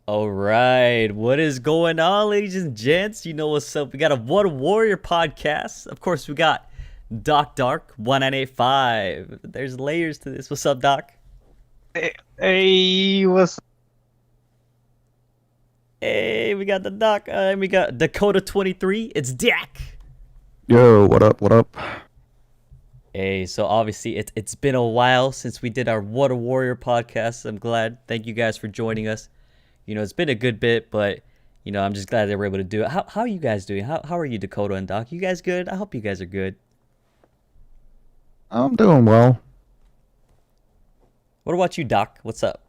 All right, what is going on, ladies and gents? You know what's up. We got a What a Warrior podcast. Of course, we got Doc Dark 1985. There's layers to this. What's up, Doc? Hey, what's Hey, we got the Doc. And we got Dakota 23. It's Dak. Yo, what up? What up? Hey, so obviously it's been a while since we did our What a Warrior podcast. I'm glad. Thank you guys for joining us. It's been a good bit, but I'm just glad they were able to do it. How are you guys doing? How are you, Dakota and Doc? You guys good? I hope you guys are good. I'm doing well. What about you, Doc? What's up?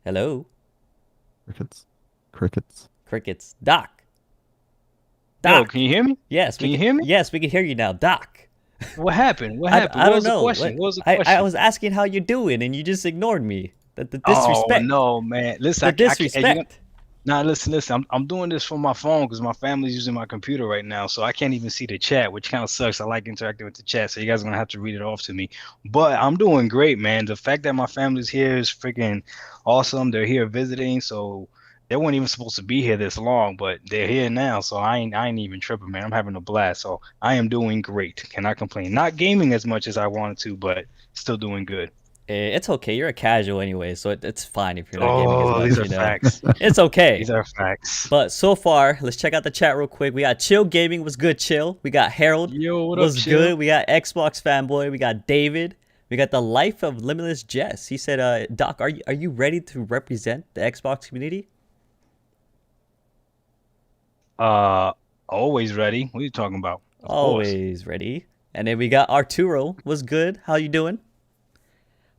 Hello? Crickets. Crickets. Crickets. Doc. yo? Doc. Can you hear me? Yes, we Can you can. hear me? Yes, we can hear you now, Doc. What happened? What I, happened? I What don't was the know. question? What was the I question? was asking how you're doing, and you just ignored me. The Oh disrespect. no, man. Listen, The I can't. disrespect. Nah, listen. I'm doing this from my phone because my family's using my computer right now, so I can't even see the chat, which kind of sucks. I like interacting with the chat, so you guys are gonna have to read it off to me. But I'm doing great, man. The fact that my family's here is freaking awesome. They're here visiting, so they weren't even supposed to be here this long, but they're here now, so I ain't even tripping, man. I'm having a blast, so I am doing great. Cannot complain. Not gaming as much as I wanted to, but still doing good. It's okay. You're a casual anyway, so it's fine if you're not gaming as Oh, these much. are facts. It's okay. These are facts. But so far, let's check out the chat real quick. We got Chill Gaming was good, Chill. We got Harold Yo, what up, was good. chill? We got Xbox Fanboy. We got David. We got the Life of Limitless Jess. He said, Doc, are you ready to represent the Xbox community? Uh, Always ready. What are you talking about? Of course. Always ready. And then we got Arturo was good. How you doing?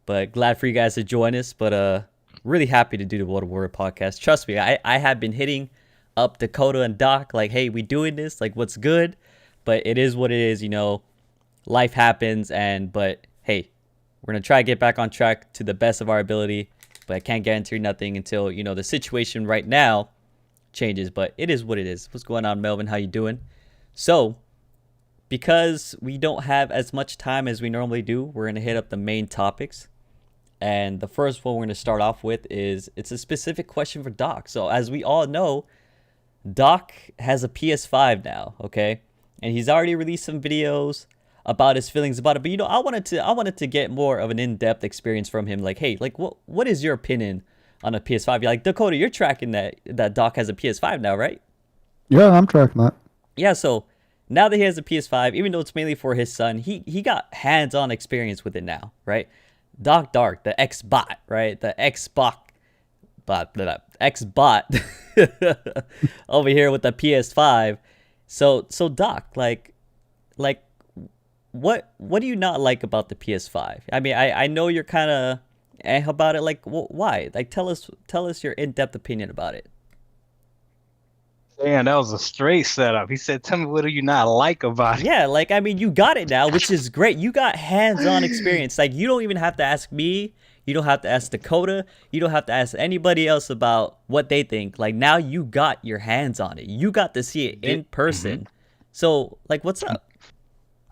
But glad for you guys to join us. But really happy to do the What a Word podcast. Trust me, I have been hitting up Dakota and Doc like, hey, we doing this? Like, what's good? But it is what it is. Life happens, but hey, we're gonna try to get back on track to the best of our ability. But I can't guarantee nothing until the situation right now changes. But it is what it is. What's going on, Melvin? How you doing? So because we don't have as much time as we normally do, we're gonna hit up the main topics. And the first one we're going to start off with is it's a specific question for Doc. So as we all know, Doc has a PS5 now, okay? And he's already released some videos about his feelings about it. But I wanted to get more of an in-depth experience from him. Like, hey, like what is your opinion on a PS5? You're like, Dakota, you're tracking that Doc has a PS5 now, right? Yeah, I'm tracking that. Yeah, so now that he has a PS5, even though it's mainly for his son, he got hands-on experience with it now, right? Doc Dark, the X bot, right? The Xbox bot, X bot over here with the PS5. So Doc, like what do you not like about the PS5? I mean, I know you're kind of about it. Like, why? Like, tell us your in-depth opinion about it. Damn, that was a straight setup. He said, "Tell me what do you not like about it?" Yeah, like I mean, you got it now, which is great. You got hands-on experience. Like you don't even have to ask me. You don't have to ask Dakota. You don't have to ask anybody else about what they think. Like now you got your hands on it. You got to see it in Mhm. person. So, like what's up?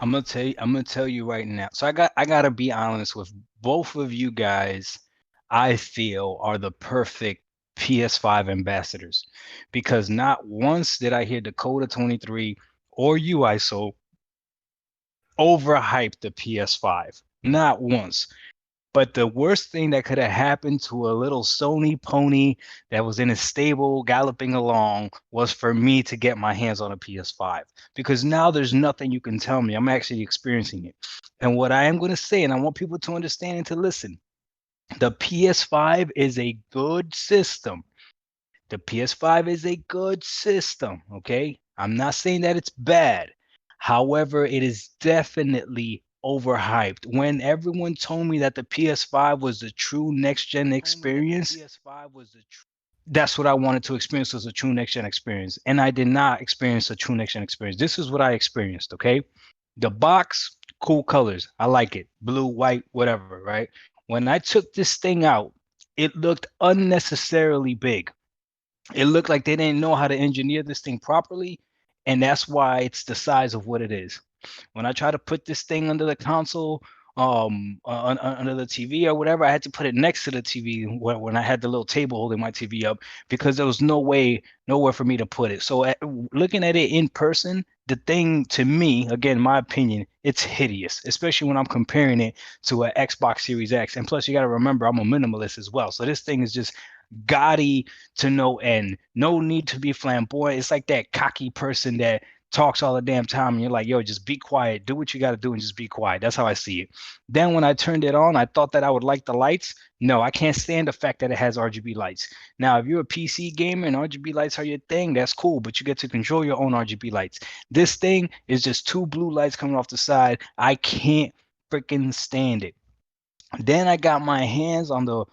I'm gonna tell you right now. So I gotta be honest with both of you guys. I feel are the perfect PS5 ambassadors because not once did I hear Dakota 23 or you ISO overhype the PS5. Not once. But the worst thing that could have happened to a little Sony pony that was in a stable galloping along was for me to get my hands on a PS5 because now there's nothing you can tell me. I'm actually experiencing it. And what I am going to say, and I want people to understand and to listen, the PS5 is a good system. The PS5 is a good system, okay? I'm not saying that it's bad. However, it is definitely overhyped. When everyone told me that the PS5 was the true next gen experience, that's what I wanted to experience was a true next gen experience. And I did not experience a true next gen experience. This is what I experienced, okay? The box, cool colors. I like it. Blue, white, whatever, right? When I took this thing out, it looked unnecessarily big. It looked like they didn't know how to engineer this thing properly, and that's why it's the size of what it is. When I try to put this thing under the console, under the TV or whatever. I had to put it next to the TV when I had the little table holding my TV up because there was nowhere for me to put it. So looking at it in person, the thing to me, again, my opinion, it's hideous, especially when I'm comparing it to an Xbox Series X. And plus, you got to remember, I'm a minimalist as well. So this thing is just gaudy to no end. No need to be flamboyant. It's like that cocky person that talks all the damn time and you're like, yo, just be quiet, do what you got to do and just be quiet. That's how I see it. Then when I turned it on, I thought that I would like the lights. No, I can't stand the fact that it has RGB lights. Now, if you're a PC gamer and RGB lights are your thing, that's cool, but you get to control your own RGB lights. This thing is just two blue lights coming off the side. I can't freaking stand it. Then I got my hands on the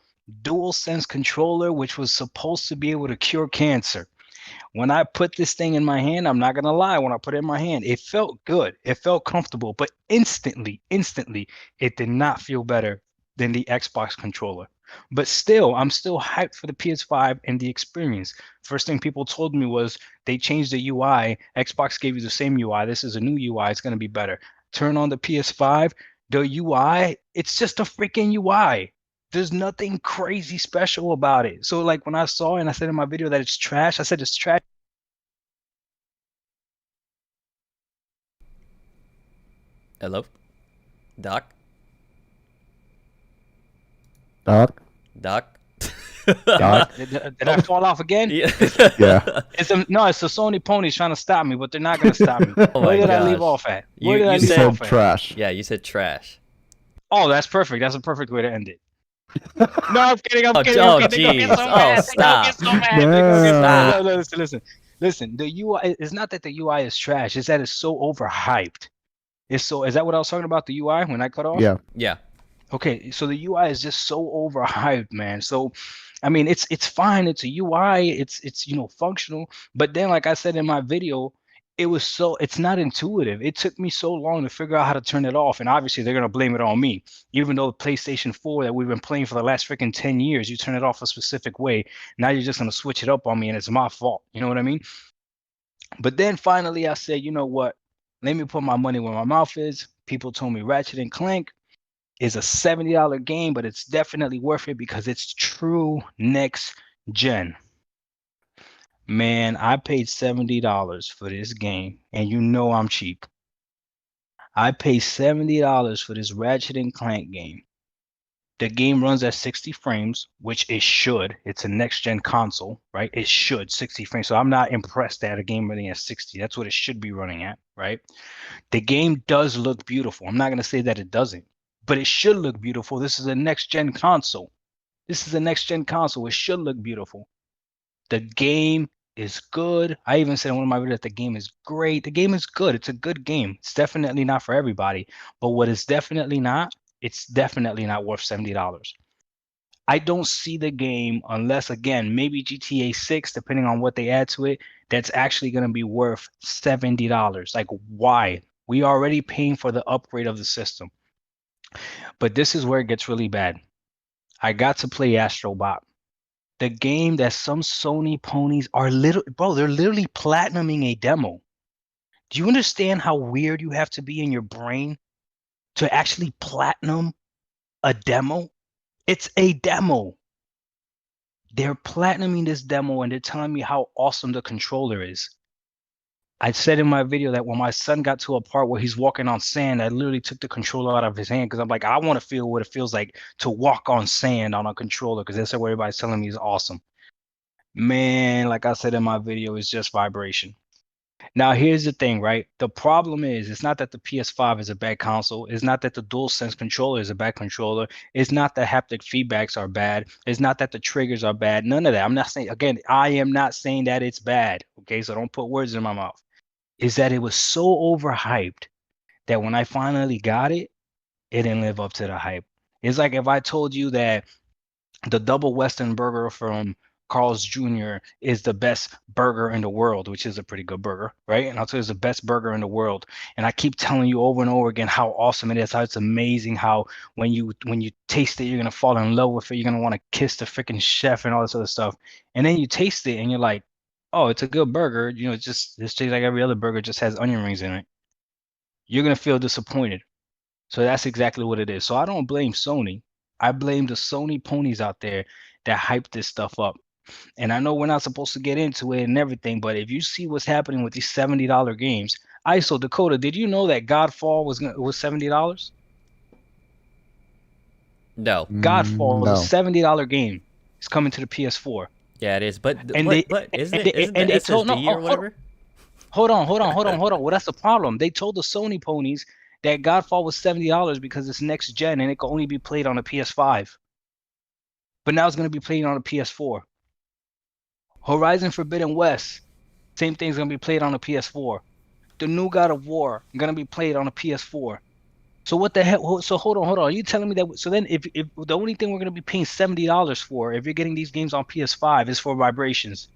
DualSense controller, which was supposed to be able to cure cancer. When I put this thing in my hand, I'm not gonna lie, when I put it in my hand, it felt good. It felt comfortable, but instantly, it did not feel better than the Xbox controller. But still, I'm still hyped for the PS5 and the experience. First thing people told me was they changed the UI. Xbox gave you the same UI. This is a new UI. It's gonna be better. Turn on the PS5, the UI, it's just a freaking UI. There's nothing crazy special about it. So like when I saw it and I said in my video that it's trash, I said it's trash. Hello, Doc. Doc. Doc. Doc. Did I fall off again? Yeah. Yeah. It's the Sony ponies trying to stop me, but they're not gonna stop me. Oh Where my did I leave gosh. off at? You- Where did I you You leave said off said at? trash. Yeah, you said trash. Oh, that's perfect. That's a perfect way to end it. No, I'm kidding. I'm Oh, kidding. oh, I'm kidding. They gonna get jeez. so Oh, mad. They gonna get stop. so mad. They gonna get so mad. Damn. No, listen. The UI. It's not that the UI is trash. It's that it's so overhyped. It's so. Is that what I was talking about? The UI when I cut off? Yeah. Yeah. Okay, so the UI is just so overhyped, man. So, I mean, it's fine. It's a UI. It's functional. But then, like I said in my video, it's not intuitive. It took me so long to figure out how to turn it off, and obviously they're gonna blame it on me. Even though the PlayStation 4 that we've been playing for the last freaking 10 years, you turn it off a specific way. Now you're just gonna switch it up on me, and it's my fault. You know what I mean? But then finally, I said, you know what? Let me put my money where my mouth is. People told me Ratchet and Clank is a $70 game, but it's definitely worth it because it's true next gen. Man, I paid $70 for this game, and you know I'm cheap. I paid $70 for this Ratchet and Clank game. The game runs at 60 frames, which it should. It's a next gen console, right? It should 60 frames. So I'm not impressed at a game running at 60. That's what it should be running at, right? The game does look beautiful. I'm not going to say that it doesn't, but it should look beautiful. This is a next gen console. This is a next gen console. It should look beautiful. The game is good. I even said in one of my videos that the game is great. The game is good. It's a good game. It's definitely not for everybody. But what it's definitely not, it's definitely not worth $70. I don't see the game unless, again, maybe GTA 6, depending on what they add to it, that's actually going to be worth $70. Like, why? We are already paying for the upgrade of the system. But this is where it gets really bad. I got to play Astrobot, the game that some Sony ponies are they're literally platinuming a demo. Do you understand how weird you have to be in your brain to actually platinum a demo? It's a demo. They're platinuming this demo and they're telling me how awesome the controller is. I said in my video that when my son got to a part where he's walking on sand, I literally took the controller out of his hand because I'm like, I want to feel what it feels like to walk on sand on a controller because that's what everybody's telling me is awesome. Man, like I said in my video, it's just vibration. Now, here's the thing, right? The problem is, it's not that the PS5 is a bad console. It's not that the DualSense controller is a bad controller. It's not that haptic feedbacks are bad. It's not that the triggers are bad. None of that. I'm not saying, again, I am not saying that it's bad. Okay, so don't put words in my mouth. Is that it was so overhyped that when I finally got it, it didn't live up to the hype. It's like if I told you that the double Western burger from Carl's Jr. is the best burger in the world, which is a pretty good burger, right? And I'll tell you it's the best burger in the world. And I keep telling you over and over again how awesome it is, how it's amazing, how when you taste it, you're gonna fall in love with it, you're gonna want to kiss the freaking chef and all this other stuff. And then you taste it and you're like, oh, it's a good burger. It's just tastes like every other burger, just has onion rings in it. You're gonna feel disappointed. So that's exactly what it is. So I don't blame Sony. I blame the Sony ponies out there that hype this stuff up. And I know we're not supposed to get into it and everything, but if you see what's happening with these $70 games, ISO Dakota, did you know that Godfall was $70? No. Godfall is a No. $70 game. It's coming to the PS4. Yeah, it is. But And but isn't the they told SSD or whatever? hold on. Well, that's the problem. They told the Sony ponies that Godfall was $70 because it's next gen and it can only be played on a PS5. But now it's going to be played on a PS4. Horizon Forbidden West, same thing's going to be played on a PS4. The new God of War going to be played on a PS4. So what the hell? So hold on. Are you telling me that? So then, if the only thing we're going to be paying $70 for, if you're getting these games on PS5, is for vibrations,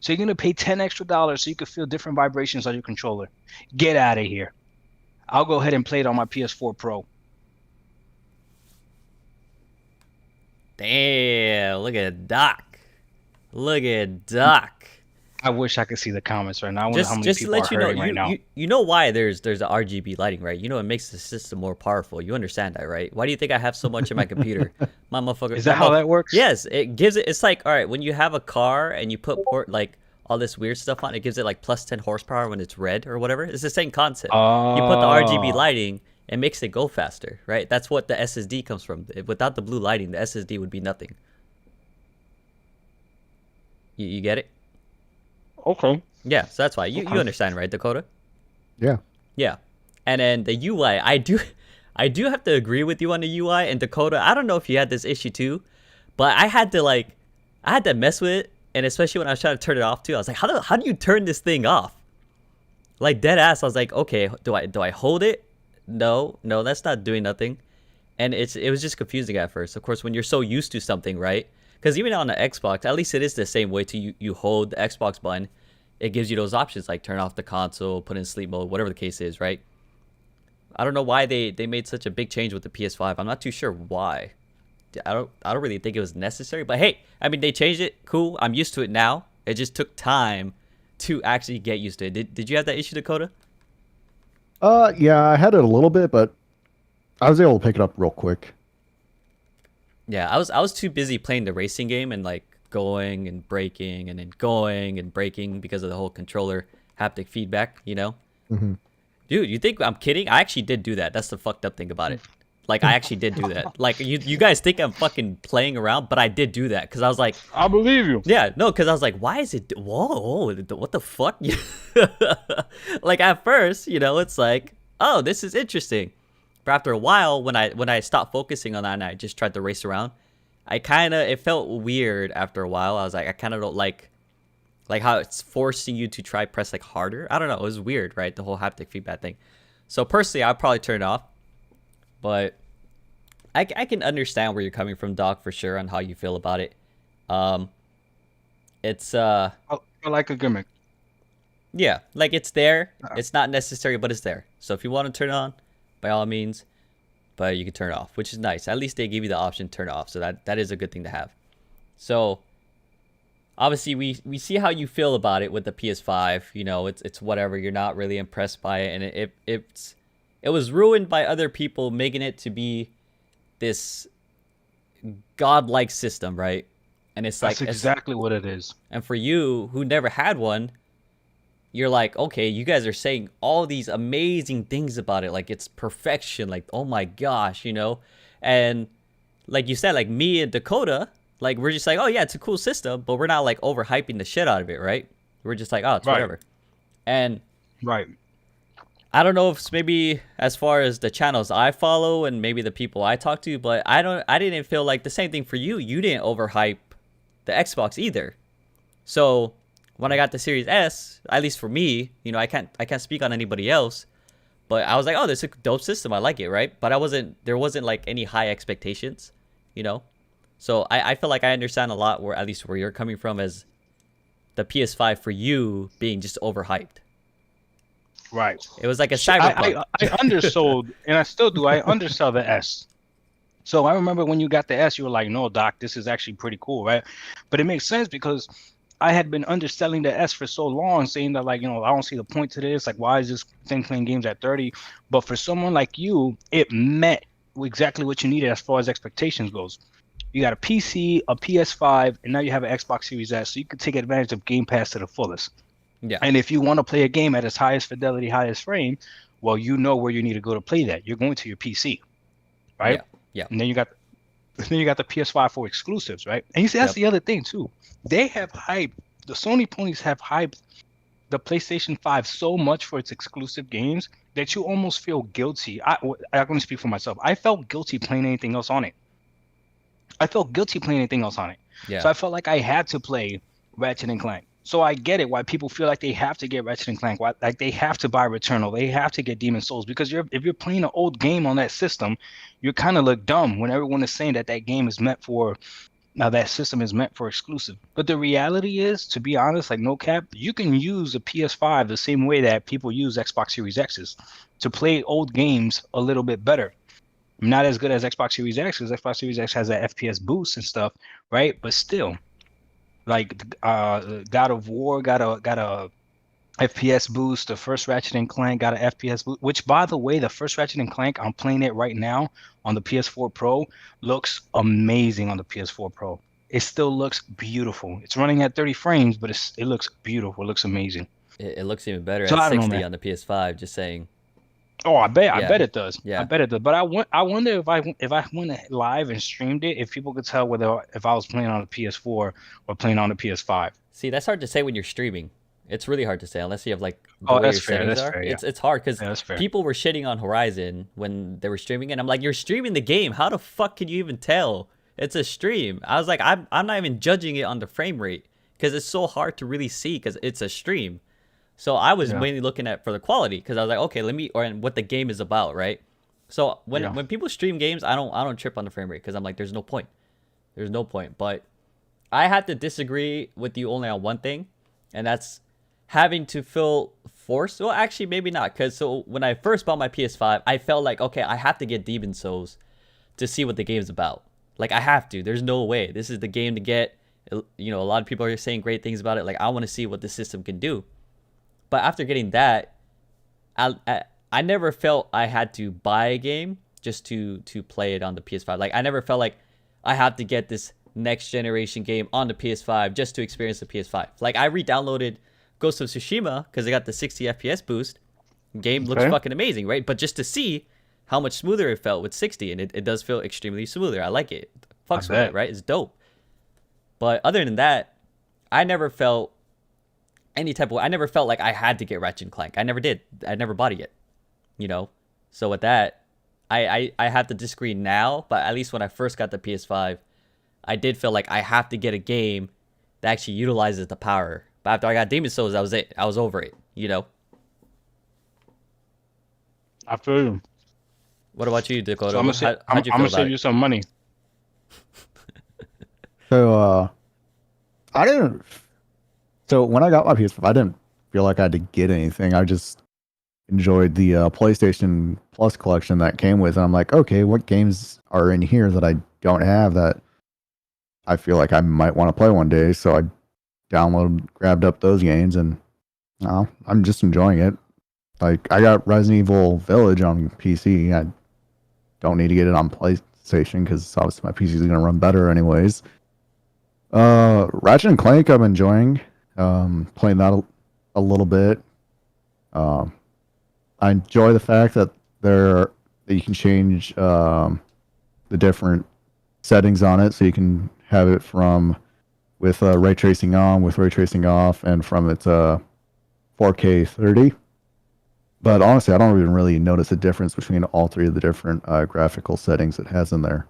so you're going to pay $10 extra so you can feel different vibrations on your controller. Get out of here. I'll go ahead and play it on my PS4 Pro. Damn! Look at Doc. Look at Doc. I wish I could see the comments right now. I wonder how many Just to people let are you know, hurting right now. you know why there's the RGB lighting, right? You know it makes the system more powerful. You understand that, right? Why do you think I have so much in my computer? My motherfucker. Is that how that works? Yes, it gives it. It's like, all right, when you have a car and you put like all this weird stuff on, it gives it like plus 10 horsepower when it's red or whatever. It's the same concept. You put the RGB lighting, it makes it go faster, right? That's what the SSD comes from. Without the blue lighting, the SSD would be nothing. You get it? Okay. Yeah, so that's why you understand, right, Dakota? Yeah. Yeah, and then the UI, I do have to agree with you on the UI. And Dakota, I don't know if you had this issue too, but I had to mess with it, and especially when I was trying to turn it off too. I was like, how do you turn this thing off? Like dead ass. I was like, okay, do I hold it? No, that's not doing nothing, and it was just confusing at first. Of course, when you're so used to something, right? Because even on the Xbox, at least it is the same way to you hold the Xbox button. It gives you those options like turn off the console, put in sleep mode, whatever the case is, right? I don't know why they made such a big change with the PS5. I'm not too sure why. I don't really think it was necessary, but hey, I mean they changed it. Cool. I'm used to it now. It just took time to actually get used to it. Did you have that issue, Dakota? Yeah, I had it a little bit, but I was able to pick it up real quick. Yeah, I was too busy playing the racing game and like going and braking and then going and braking because of the whole controller haptic feedback, you know? Mm-hmm. Dude, you think I'm kidding? I actually did do that. That's the fucked up thing about it. Like, I actually did do that. Like, you guys think I'm fucking playing around, but I did do that because I was like, I believe you. yeah, no, because I was like, why is it? Whoa, what the fuck? Like at first, you know, it's like, oh, this is interesting. But after a while, when I stopped focusing on that and I just tried to race around, it felt weird after a while. I was like, I kind of don't like how it's forcing you to try press like harder. I don't know. It was weird, right? The whole haptic feedback thing. So personally, I'd probably turn it off. But I can understand where you're coming from, Doc, for sure, on how you feel about it. It's I like a gimmick. yeah, like it's there. It's not necessary, but it's there. So if you want to turn it on, by all means, but you can turn it off, which is nice. At least they give you the option to turn it off, so that is a good thing to have. So obviously we see how you feel about it with the PS5. You know, it's whatever. You're not really impressed by it, and it was ruined by other people making it to be this godlike system, right? And it's like That's exactly what it is. and for you who never had one, you're like, okay, you guys are saying all these amazing things about it, like it's perfection, like oh my gosh, you know. And like you said, like me and Dakota, like we're just like, oh yeah, it's a cool system, but we're not like overhyping the shit out of it, right? We're just like, oh, it's Right. whatever. And Right. I don't know if it's maybe as far as the channels I follow and maybe the people I talk to, but I didn't feel like the same thing for you. You didn't overhype the Xbox either. So when I got the Series S, at least for me, you know, I can't speak on anybody else, but I was like, oh, this is a dope system. I like it, right? But there wasn't like any high expectations, you know? So I feel like I understand a lot where, at least where you're coming from, as the PS5 for you being just overhyped. Right. It was like a cyberpunk. I undersold, and I still do. I undersell the S. So I remember when you got the S, you were like, "No, Doc, this is actually pretty cool, right?" But it makes sense because I had been underselling the S for so long, saying that like, I don't see the point to this. Like, why is this thing playing games at 30? But for someone like you, it met exactly what you needed as far as expectations goes. You got a PC, a PS5, and now you have an Xbox Series S, so you can take advantage of Game Pass to the fullest. Yeah. And if you want to play a game at its highest fidelity, highest frame, well, you know where you need to go to play that. You're going to your PC, right? Yeah. Yeah. And then you got the PS5 for exclusives, right? And you see, that's Yep. the other thing too. They have hyped, the Sony ponies have hyped the PlayStation 5 so much for its exclusive games that you almost feel guilty. I'm going to speak for myself. I felt guilty playing anything else on it. Yeah. So I felt like I had to play Ratchet and Clank. So I get it why people feel like they have to get Ratchet and Clank, why like they have to buy Returnal, they have to get Demon Souls, because if you're playing an old game on that system, you kind of look dumb when everyone is saying that game is meant for. Now that system is meant for exclusive. But the reality is, to be honest, like no cap, you can use a PS5 the same way that people use Xbox Series X's to play old games a little bit better. Not as good as Xbox Series X, because Xbox Series X has that FPS boost and stuff, right? But still, like God of War got a FPS boost. The first Ratchet and Clank got an FPS boost. Which, by the way, the first Ratchet and Clank, I'm playing it right now on the PS4 Pro. Looks amazing on the PS4 Pro. It still looks beautiful. It's running at 30 frames, but it looks beautiful. It looks amazing. It looks even better So at I don't know, 60 man. on the PS5. Just saying. Oh, I Yeah. bet it does. Yeah. I bet it does. But I wonder if I went live and streamed it, if people could tell whether if I was playing on a PS4 or playing on a PS5. See, that's hard to say when you're streaming. It's really hard to say unless you have like the Oh, way that's your fair. settings That's are. fair. Yeah. It's hard because Yeah, that's fair. people were shitting on Horizon when they were streaming it. I'm like, you're streaming the game. How the fuck can you even tell it's a stream? I was like, I'm not even judging it on the frame rate because it's so hard to really see because it's a stream. So I was Yeah. mainly looking at for the quality because I was like, okay, and what the game is about, right? So when people stream games, I don't trip on the frame rate because I'm like, there's no point. There's no point. But I had to disagree with you only on one thing, and that's having to feel forced. Well, actually, maybe not, because so when I first bought my PS5, I felt like, okay, I have to get Demon Souls to see what the game's about. Like, I have to. There's no way. This is the game to get. You know, a lot of people are saying great things about it. Like, I want to see what the system can do. But after getting that, I never felt I had to buy a game just to play it on the PS5. Like, I never felt like I have to get this next generation game on the PS5 just to experience the PS5. Like, I re-downloaded Ghost of Tsushima because I got the 60 FPS boost. Game looks fucking amazing, right? But just to see how much smoother it felt with 60, and it does feel extremely smoother. I like it. Fucks with it, right? It's dope. But other than that, I never felt I never felt like I had to get Ratchet and Clank. I never did. I never bought it yet. You know? So with that, I have to disagree now, but at least when I first got the PS5, I did feel like I have to get a game that actually utilizes the power. But after I got Demon Souls, that was it. I was over it, you know? I feel you. What about you, Dakota? So I'm How'd you feel gonna about save it? you some money. So I didn't. So when I got my PS5, I didn't feel like I had to get anything. I just enjoyed the PlayStation Plus collection that came with, and I'm like, okay, what games are in here that I don't have that I feel like I might want to play one day? So I grabbed up those games, and I'm just enjoying it. Like, I got Resident Evil Village on PC. I don't need to get it on PlayStation because obviously my PC is going to run better anyways. Ratchet and Clank, I'm enjoying. Playing that a little bit. I enjoy the fact that that you can change the different settings on it, so you can have it from with ray tracing on, with ray tracing off, and from its 4K 30. But honestly, I don't even really notice a difference between all three of the different graphical settings it has in there.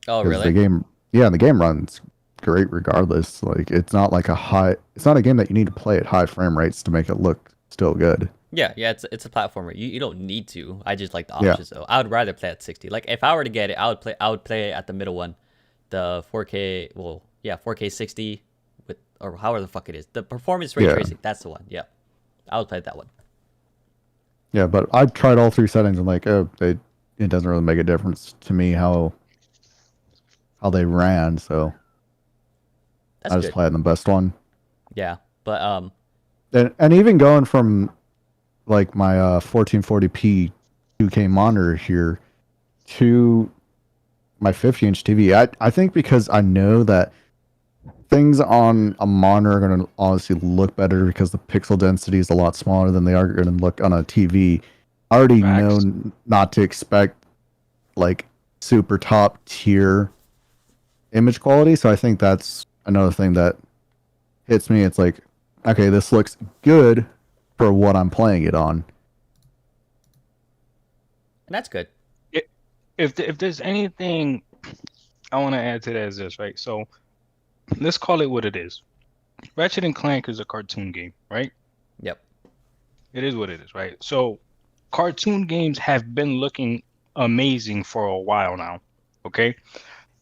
Oh, 'Cause really? the game runs great regardless. Like, it's not a game that you need to play at high frame rates to make it look still good. Yeah, it's a platformer. You don't need to. I just like the Yeah. options though. I would rather play at 60. Like if I were to get it, I would play it at the middle one, the 4K. Well, yeah, 4K 60 with or however the fuck it is. The performance ray Yeah. tracing. That's the one. Yeah, I would play that one. Yeah, but I've tried all three settings and like, it doesn't really make a difference to me how they ran. So That's I just good. play it in the best one. Yeah, but And even going from like my 1440p 2K monitor here to my 50-inch TV, I think because I know that things on a monitor are going to honestly look better because the pixel density is a lot smaller than they are going to look on a TV. I already know Facts. not to expect like super top tier image quality, so I think that's another thing that hits me. It's like, okay, this looks good for what I'm playing it on. and that's good. If there's anything I want to add to that is this, right? So let's call it what it is. Ratchet and Clank is a cartoon game, right? Yep. It is what it is, right? So cartoon games have been looking amazing for a while now, okay?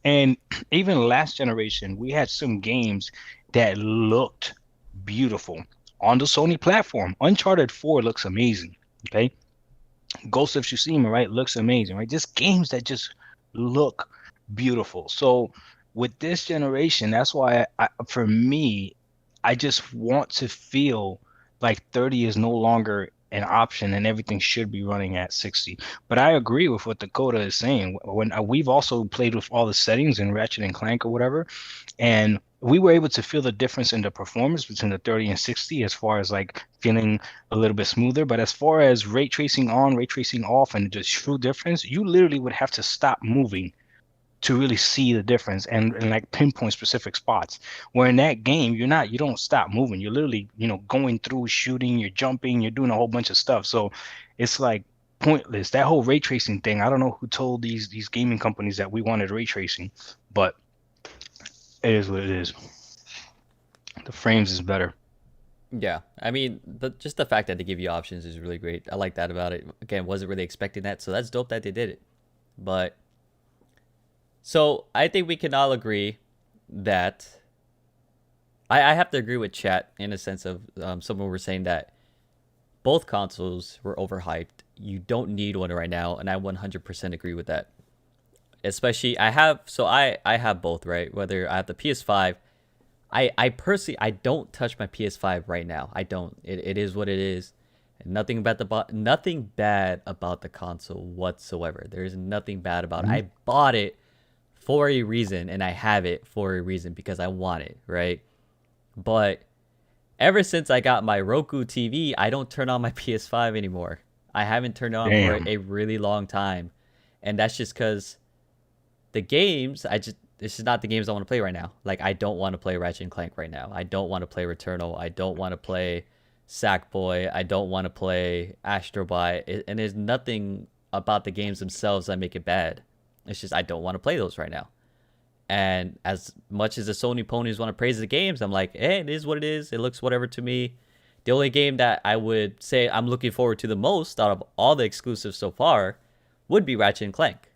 And even last generation, we had some games that looked beautiful on the Sony platform. Uncharted 4 looks amazing, okay? Ghost of Tsushima, right, looks amazing, right? Just games that just look beautiful. So with this generation, that's why for me, I just want to feel like 30 is no longer an option and everything should be running at 60. But I agree with what Dakota is saying. When we've also played with all the settings in Ratchet and Clank or whatever, and we were able to feel the difference in the performance between the 30 and 60 as far as like feeling a little bit smoother. But as far as ray tracing on, ray tracing off, and the true difference, you literally would have to stop moving to really see the difference and like pinpoint specific spots. Where in that game, you don't stop moving. You're literally, going through, shooting, you're jumping, you're doing a whole bunch of stuff. So it's like pointless. That whole ray tracing thing, I don't know who told these gaming companies that we wanted ray tracing, but it is what it is. The frames is better. Yeah, I mean, just the fact that they give you options is really great. I like that about it. Again, wasn't really expecting that, so that's dope that they did it. But so I think we can all agree that I have to agree with chat in a sense of someone were saying that both consoles were overhyped. You don't need one right now, and I 100% agree with that. Especially I have both, right? Whether I have the PS5, I personally I don't touch my PS5 right now. I don't. It is what it is. Nothing about nothing bad about the console whatsoever. There is nothing bad about it. I bought it for a reason and I have it for a reason because I want it, right? But ever since I got my Roku TV, I don't turn on my PS5 anymore. I haven't turned it on for Damn. a really long time. And that's just cuz the games, this is not the games I want to play right now. Like I don't want to play Ratchet and Clank right now. I don't want to play Returnal. I don't want to play Sackboy. I don't want to play Astro Boy. And there's nothing about the games themselves that make it bad. It's just I don't want to play those right now. And as much as the Sony ponies want to praise the games, I'm like, hey, it is what it is. It looks whatever to me. The only game that I would say I'm looking forward to the most out of all the exclusives so far would be Ratchet and Clank.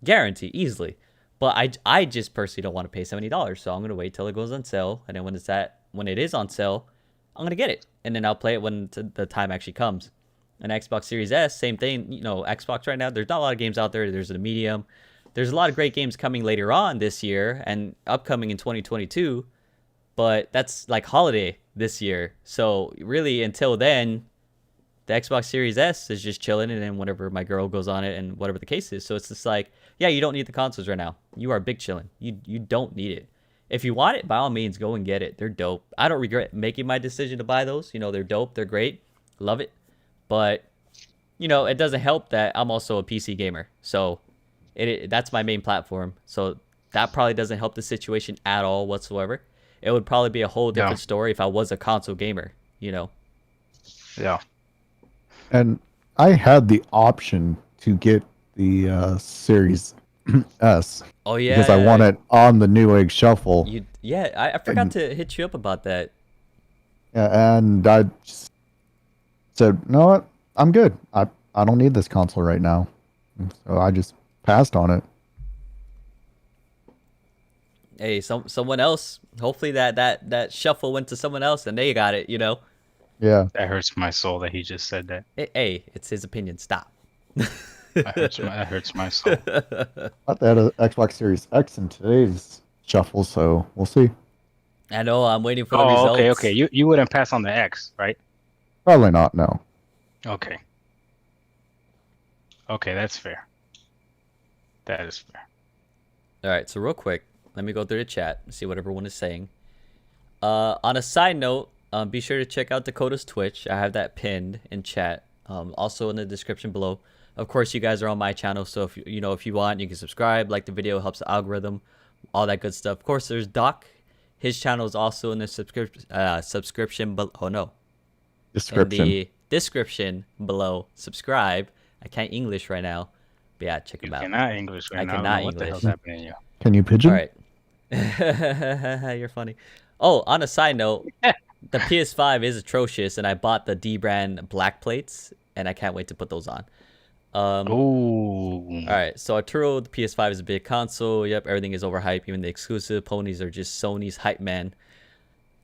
Guarantee, easily. But I just personally don't want to pay $70, so I'm gonna wait till it goes on sale, and then when it is on sale, I'm gonna get it, and then I'll play it when the time actually comes. And Xbox Series S, same thing. Xbox right now, there's not a lot of games out there. There's a medium. There's a lot of great games coming later on this year and upcoming in 2022, but that's like holiday this year. So really, until then, the Xbox Series S is just chilling, and then whenever my girl goes on it and whatever the case is. So it's just like, yeah, you don't need the consoles right now. You are big chilling. You don't need it. If you want it, by all means, go and get it. They're dope. I don't regret making my decision to buy those. They're dope. They're great. Love it. But, it doesn't help that I'm also a PC gamer. So that's my main platform. So that probably doesn't help the situation at all whatsoever. It would probably be a whole Yeah. different story if I was a console gamer, Yeah. And I had the option to get the Series S Oh, yeah. because I want it on the Newegg Shuffle. I forgot to hit you up about that. Yeah, and I just said, you know what? I'm good. I don't need this console right now. So I just passed on it. Hey, someone else. Hopefully that shuffle went to someone else and they got it. Yeah. That hurts my soul that he just said that. Hey, it's his opinion. Stop. That hurts my soul. I thought they had an Xbox Series X in today's Shuffle, so we'll see. I know. I'm waiting for the Oh, okay, results. okay. You wouldn't pass on the X, right? Probably not. No. Okay. Okay, that's fair. That is fair. All right. So real quick, let me go through the chat and see what everyone is saying. On a side note, be sure to check out Dakota's Twitch. I have that pinned in chat. Also in the description below. Of course, you guys are on my channel, so if if you want, you can subscribe, like the video, helps the algorithm, all that good stuff. Of course, there's Doc. His channel is also in the subscription. Oh no, in Description. the description below. Subscribe. I can't English right now, but yeah, check You him out. cannot English I right now. I don't know cannot what the hell's English. happening to you. Can you All pigeon? right. You're funny. Oh, on a side note, the PS5 is atrocious, and I bought the D brand black plates, and I can't wait to put those on. Ooh. All right, so Arturo, the PS5 is a big console. Yep, everything is overhyped. Even the exclusive ponies are just Sony's hype man.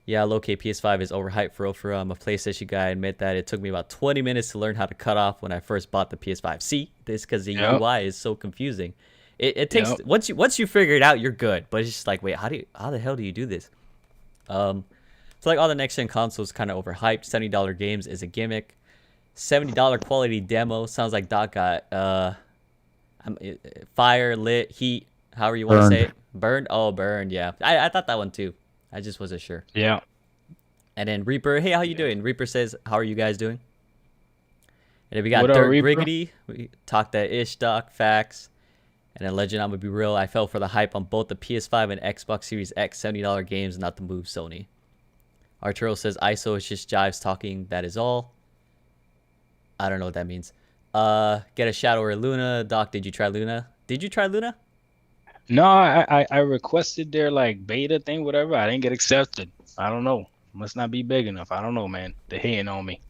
Yeah, low-key PS5 is overhyped for real. I'm a PlayStation guy. I admit that it took me about 20 minutes to learn how to cut off when I first bought the PS5. See, this because the Yep. UI is so confusing. It takes Yep. once you figure it out, you're good. But it's just like, wait, how the hell do you do this? So like all the next gen consoles kind of overhyped. $70 games is a gimmick. $70 quality demo sounds like Doc got fire, lit, heat, however you want to say it. Burned. Oh, burned. Yeah, I thought that one too. I just wasn't sure. Yeah. And then Reaper, hey, how you doing? Reaper says, how are you guys doing? And then we got What up, Dirt Reaper? Griggity. We talked that ish, Doc, facts. And then Legend, I'm gonna be real. I fell for the hype on both the PS5 and Xbox Series X $70 games, not the move, Sony. Arturo says ISO is just jives talking. That is all. I don't know what that means. Get a Shadow or Luna. Doc, did you try Luna? Did you try Luna? No, I requested their like beta thing, whatever. I didn't get accepted. I don't know. Must not be big enough. I don't know, man. They're hating on me.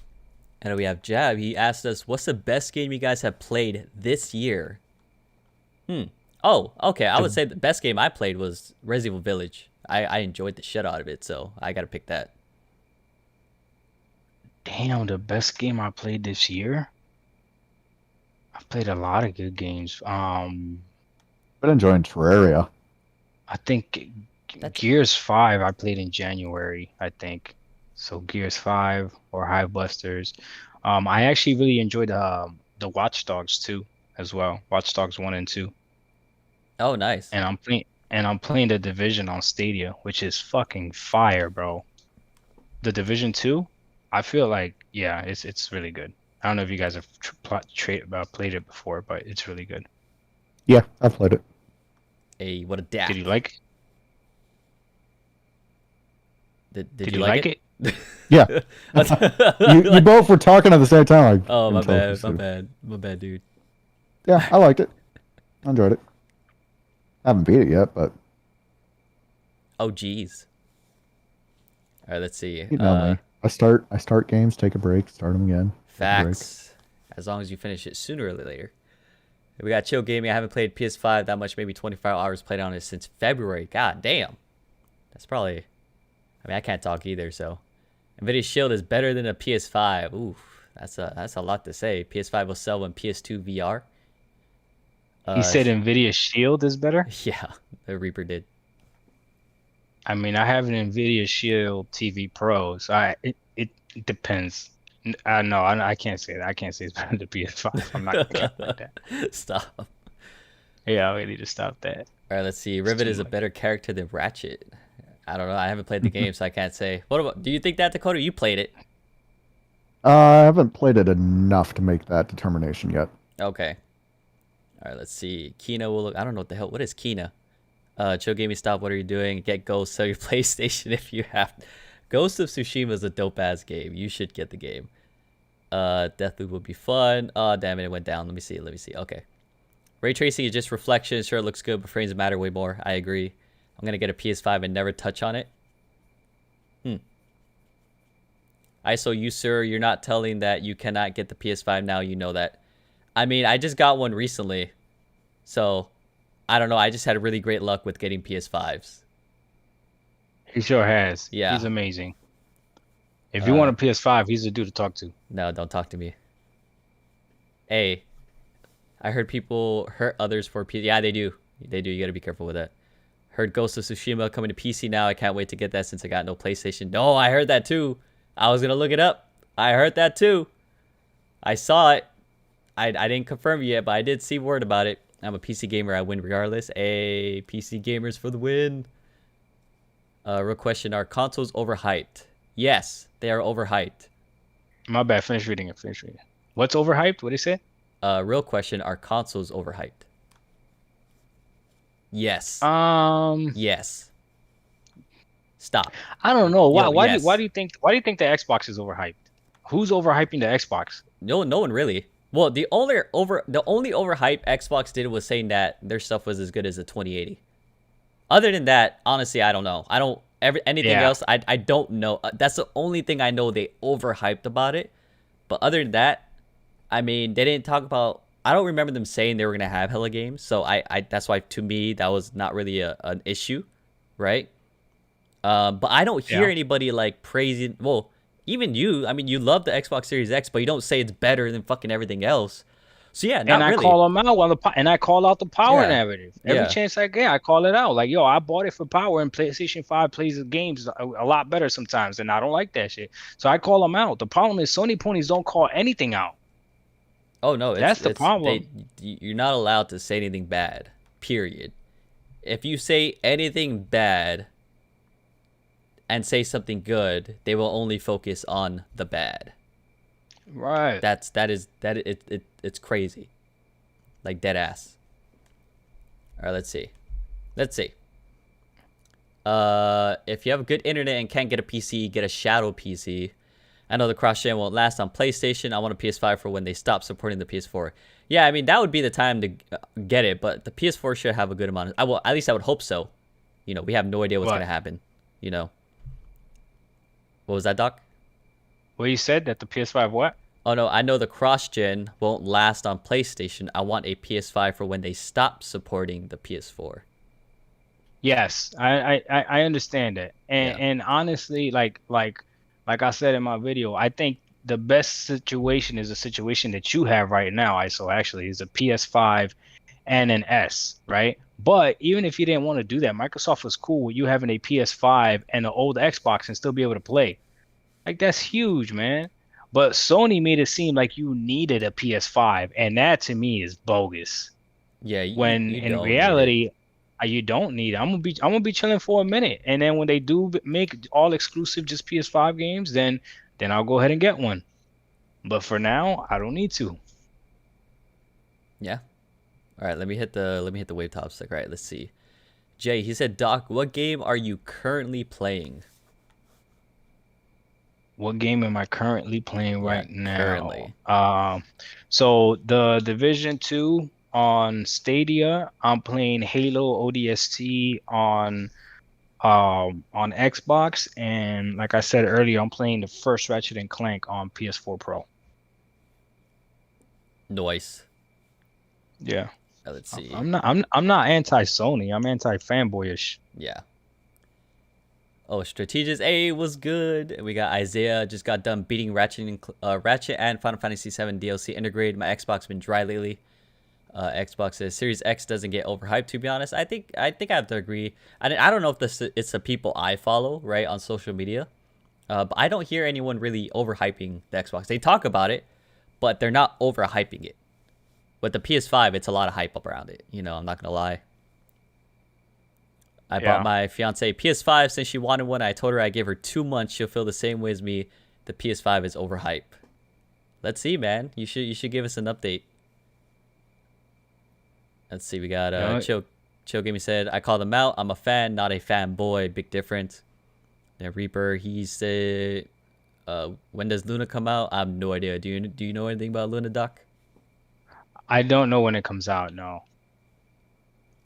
And then we have Jab. He asked us, what's the best game you guys have played this year? Oh, okay. I would say the best game I played was Resident Evil Village. I enjoyed the shit out of it, so I gotta pick that. Damn, the best game I played this year. I've played a lot of good games. Been enjoying Terraria. I think That's- Gears 5 I played in January, I think. So Gears 5 or Hive Busters. I actually really enjoyed the Watch Dogs 2 as well. Watch Dogs 1 and 2. Oh, nice. And I'm playing the Division on Stadia, which is fucking fire, bro. The Division 2, I feel like yeah, it's really good. I don't know if you guys have played it before, but it's really good. Yeah, I've played it. Hey, what a dap. Did you like? Did you like it? Yeah. You both were talking at the same time. Oh, my Couldn't tell if bad. you said- My bad, dude. Yeah, I liked it. I enjoyed it. I haven't beat it yet, but Oh, jeez. All right, let's see. you know me. I start games, take a break, start them again. take a break. Facts. As long as you finish it sooner or later. We got Chill Gaming. I haven't played PS5 that much, maybe 25 hours played on it since February. God damn. That's probably... I mean, I can't talk either, so... NVIDIA Shield is better than a PS5. Oof. That's a lot to say. PS5 will sell when PS2 VR. He said Nvidia Shield is better. Yeah, the Reaper did. I mean, I have an Nvidia Shield TV Pro, so it depends. No, I can't say that. I can't say it's better than PS5. I'm not gonna count like that. Stop. Yeah, we need to stop that. All right, let's see. Rivet too is a much. better character than Ratchet. I don't know. I haven't played the game, so I can't say. What about? Do you think that, Dakota? You played it. I haven't played it enough to make that determination yet. Okay. All right, let's see. Kina will look. I don't know what the hell. What is Kina? Chill Gaming Stop. What are you doing? Get Ghost. Sell your PlayStation if you have. Ghost of Tsushima is a dope ass game. You should get the game. Deathloop would be fun. Oh damn it! It went down. Let me see. Okay. Ray tracing is just reflection. Sure, it looks good, but frames matter way more. I agree. I'm gonna get a PS5 and never touch on it. ISO, you sir, you're not telling that you cannot get the PS5 now. You know that. I mean, I just got one recently, so I don't know. I just had really great luck with getting PS5s. He sure has. Yeah. He's amazing. If you want a PS5, he's the dude to talk to. No, don't talk to me. Hey, I heard people hurt others for PS. Yeah, they do. They do. You gotta be careful with that. Heard Ghost of Tsushima coming to PC now. I can't wait to get that since I got no PlayStation. No, I heard that too. I was gonna look it up. I heard that too. I saw it. I didn't confirm it yet, but I did see word about it. I'm a PC gamer. I win regardless. Hey, PC gamers for the win. Real question: are consoles overhyped? Yes, they are overhyped. My bad. Finish reading it. Finish reading it. What's overhyped? What did he say? Real question: are consoles overhyped? Yes. Yes. Stop. I don't know. Why yes. do you think the Xbox is overhyped? Who's overhyping the Xbox? No one really. Well, the only overhype Xbox did was saying that their stuff was as good as the 2080. Other than that, honestly, I don't know. Anything else, I don't know. That's the only thing I know they overhyped about it. But other than that, I mean, they didn't talk about. I don't remember them saying they were gonna have hella games. So I that's why to me that was not really an issue, right? But I don't hear anybody like praising. Well, even you. I mean, you love the Xbox Series X, but you don't say it's better than fucking everything else. So yeah, not really. I call them out and I call out the power narrative. Every chance I get, I call it out. Like, yo, I bought it for power, and PlayStation 5 plays the games a lot better sometimes, and I don't like that shit. So I call them out. The problem is Sony ponies don't call anything out. Oh no, that's the problem. You're not allowed to say anything bad. Period. If you say anything bad and say something good, they will only focus on the bad. Right. It's crazy. Like dead ass. All right, let's see. If you have a good internet and can't get a PC, get a shadow PC. I know the cross-gen won't last on PlayStation. I want a PS5 for when they stop supporting the PS4. Yeah, I mean, that would be the time to get it, but the PS4 should have a good amount of... at least I would hope so. You know, we have no idea what's going to happen. You know. What was that, Doc? Well, you said that the PS5 what? Oh, no, I know the cross-gen won't last on PlayStation. I want a PS5 for when they stop supporting the PS4. Yes, I understand that. And honestly, like I said in my video, I think the best situation is a situation that you have right now, ISO, actually, is a PS5 and an S, right? But even if you didn't want to do that, Microsoft was cool with you having a PS5 and an old Xbox and still be able to play. Like, that's huge, man. But Sony made it seem like you needed a PS5, and that to me is bogus. Yeah, when in reality, you don't need it. I'm gonna be chilling for a minute, and then when they do make all exclusive just PS5 games, then I'll go ahead and get one. But for now, I don't need to. Yeah. All right, let me hit the wave top stick. All right, let's see. Jay, he said, Doc, what game are you currently playing? What game am I currently playing right now? Currently. So the Division 2 on Stadia. I'm playing Halo ODST on Xbox, and like I said earlier, I'm playing the first Ratchet and Clank on PS4 Pro. Nice. Yeah. Let's see. I'm not anti-Sony. I'm anti-fanboyish. Yeah. Oh, Strategist A was good. We got Isaiah just got done beating Ratchet and Final Fantasy VII DLC integrated. My Xbox been dry lately. Xbox says Series X doesn't get overhyped. To be honest, I think I have to agree. I don't know if it's the people I follow right on social media, but I don't hear anyone really overhyping the Xbox. They talk about it, but they're not overhyping it. With the PS5, it's a lot of hype up around it. You know, I'm not gonna lie. I bought my fiance PS5 since she wanted one. I told her I gave her 2 months. She'll feel the same way as me. The PS5 is overhyped. Let's see, man. You should give us an update. Let's see. We got Chill Gaming said, I call them out. I'm a fan, not a fanboy. Big difference. Then Reaper, he said, when does Luna come out? I have no idea. Do you know anything about Luna, Doc? I don't know when it comes out. No.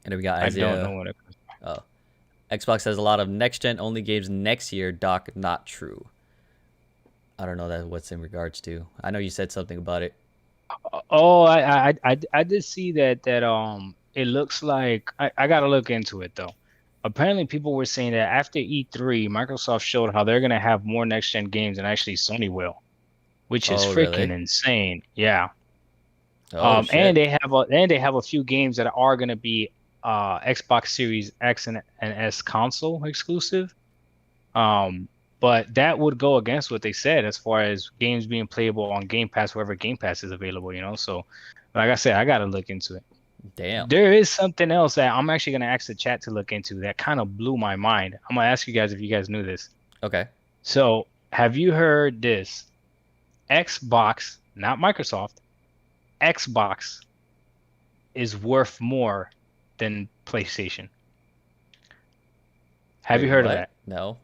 And then we got Isaiah. I don't know when it comes out. Oh. Xbox has a lot of next-gen only games next year. Doc, not true. I don't know what's in regards to. I know you said something about it. Oh, I did see that it looks like I gotta look into it though. Apparently, people were saying that after E3, Microsoft showed how they're gonna have more next-gen games than actually Sony will, which is freaking insane. Yeah. Oh, and they have a few games that are gonna be Xbox Series X and S console exclusive. But that would go against what they said as far as games being playable on Game Pass wherever Game Pass is available, you know. So, like I said, I gotta look into it. Damn. There is something else that I'm actually gonna ask the chat to look into that kind of blew my mind. I'm gonna ask you guys if you guys knew this. Okay. So, have you heard this? Xbox, not Microsoft, Xbox is worth more than PlayStation. Have Wait, you heard of what? that? No.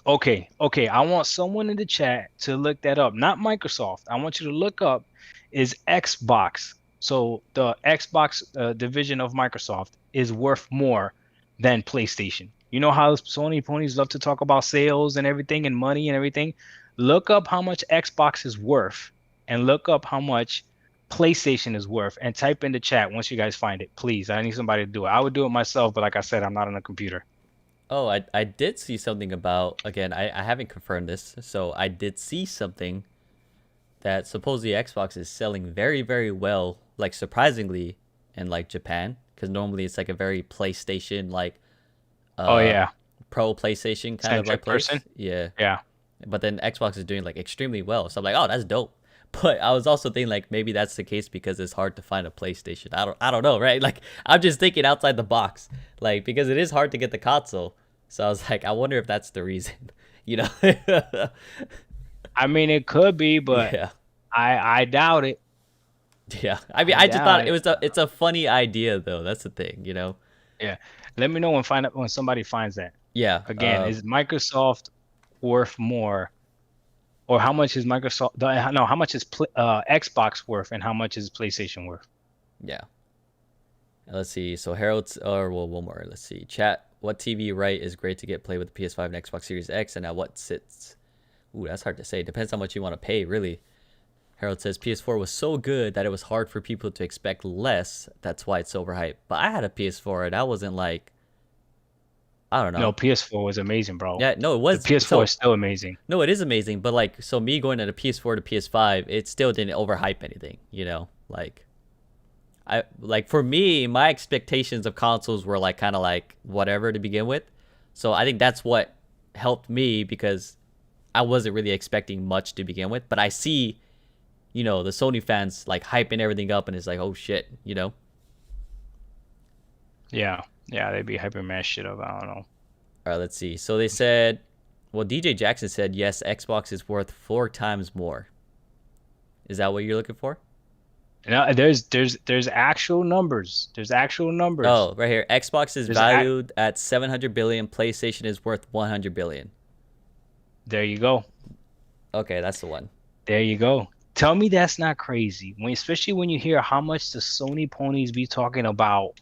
Okay. I want someone in the chat to look that up. Not Microsoft. I want you to look up is Xbox. So the Xbox division of Microsoft is worth more than PlayStation. You know how Sony ponies love to talk about sales and everything and money and everything? Look up how much Xbox is worth and look up how much PlayStation is worth and type in the chat once you guys find it. Please, I need somebody to do it. I would do it myself, but like I said, I'm not on a computer. Oh, I did see something about, again, I haven't confirmed this, so I did see something that supposedly Xbox is selling very, very well, like surprisingly, in like Japan, because normally it's like a very PlayStation, like Oh yeah, pro PlayStation kind of like centric place. person. Yeah. Yeah. But then Xbox is doing like extremely well. So I'm like, oh, that's dope. But I was also thinking like maybe that's the case because it's hard to find a PlayStation. I don't know, right? Like I'm just thinking outside the box. Like because it is hard to get the console. So I was like, I wonder if that's the reason. You know? I mean, it could be, but Yeah. I doubt it. Yeah. I mean, I I just thought doubt it it. was it's a funny idea though. That's the thing, you know? Yeah. Let me know when somebody finds that. Yeah. Again, is Microsoft worth more, or how much is no, how much is Xbox worth, and how much is PlayStation worth? Yeah. Let's see. So Harold's, or well, one more. Let's see. Chat. What TV right is great to get play with the PS5 and Xbox Series X, and at what sits? Ooh, that's hard to say. Depends how much you want to pay, really. Harold says PS4 was so good that it was hard for people to expect less. That's why it's overhyped. But I had a PS4 and I wasn't like, I don't No, know. PS4 was amazing, bro. Yeah, no, it The was. PS4 is So still amazing. no, it is amazing. But like, so me going to the PS4 to PS5, it still didn't overhype anything. You know, like. I like for me, my expectations of consoles were like kind of like whatever to begin with. So I think that's what helped me because I wasn't really expecting much to begin with. But I see, you know, the Sony fans like hyping everything up and it's like, oh shit, you know? Yeah, they'd be hyper mash shit up. I don't know. All right, let's see. So they said, well, DJ Jackson said, yes, Xbox is worth 4 times more. Is that what you're looking for? No, there's actual numbers. There's actual numbers. Oh, right here. Xbox is There's valued at 700 billion. PlayStation is worth 100 billion. There you go. Okay, that's the one. There you go. Tell me that's not crazy. Especially when you hear how much the Sony ponies be talking about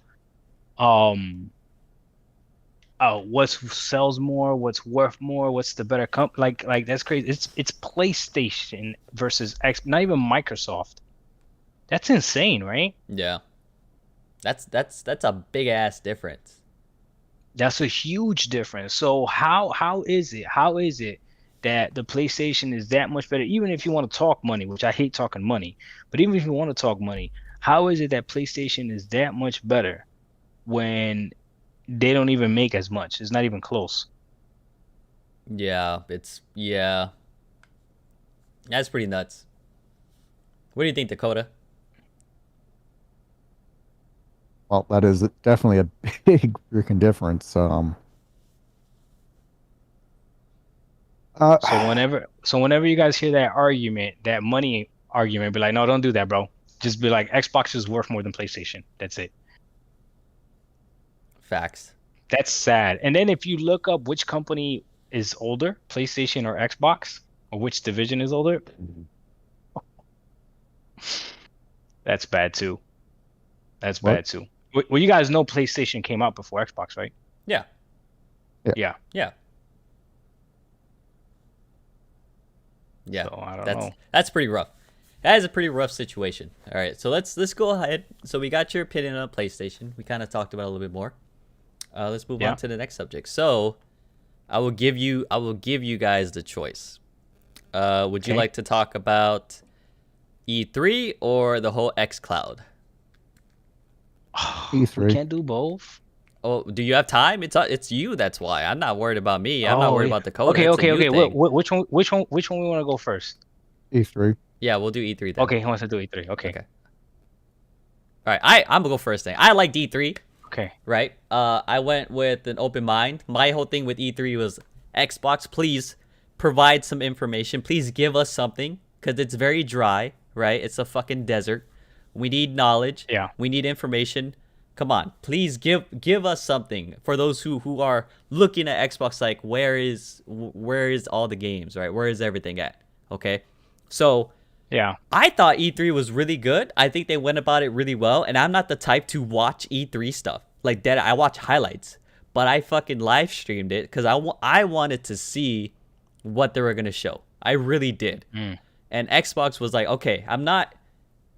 what sells more, what's worth more, what's the better like that's crazy. It's PlayStation versus X, not even Microsoft. That's insane, right? Yeah. That's a big ass difference. That's a huge difference. So how is it that the PlayStation is that much better? Even if you want to talk money, which I hate talking money, but even if you want to talk money, how is it that PlayStation is that much better when they don't even make as much? It's not even close. Yeah, yeah. That's pretty nuts. What do you think, Dakota? Well, that is definitely a big freaking difference. So whenever you guys hear that argument, that money argument, be like, no, don't do that, bro. Just be like, Xbox is worth more than PlayStation. That's it. Facts. That's sad. And then if you look up which company is older, PlayStation or Xbox, or which division is older, that's bad too. That's What? bad too. Well, you guys know PlayStation came out before Xbox, right? Yeah. Yeah. Yeah. Yeah. So I don't that's know. that's pretty rough. That is a pretty rough situation. All right, so let's go ahead. So we got your opinion on PlayStation. We kind of talked about it a little bit more. Let's move Yeah. on to the next subject. So I will give you guys the choice. Would you Okay. like to talk about E3 or the whole X Cloud? We E3. can't do both. Oh, do you have time? It's you. That's why. I'm not worried about me. I'm not Oh, worried yeah. about Dakota. Okay, It's a okay, you okay. thing. Which one we want to go first? E3. Yeah, we'll do E3 then. Okay, he wants to do E3. Okay, Okay. All right. I'm gonna go first thing. I like E3. okay. Right. I went with an open mind. My whole thing with E3 was Xbox. Please provide some information. Please give us something because it's very dry. Right. It's a fucking desert. We need knowledge. Yeah. We need information. Come on, please give us something for those who are looking at Xbox like where is all the games, right? Where is everything at? Okay, so Yeah. I thought E3 was really good. I think they went about it really well, and I'm not the type to watch E3 stuff like that. I watch highlights, but I fucking live streamed it because I wanted to see what they were gonna show. I really did, and Xbox was like, okay, I'm not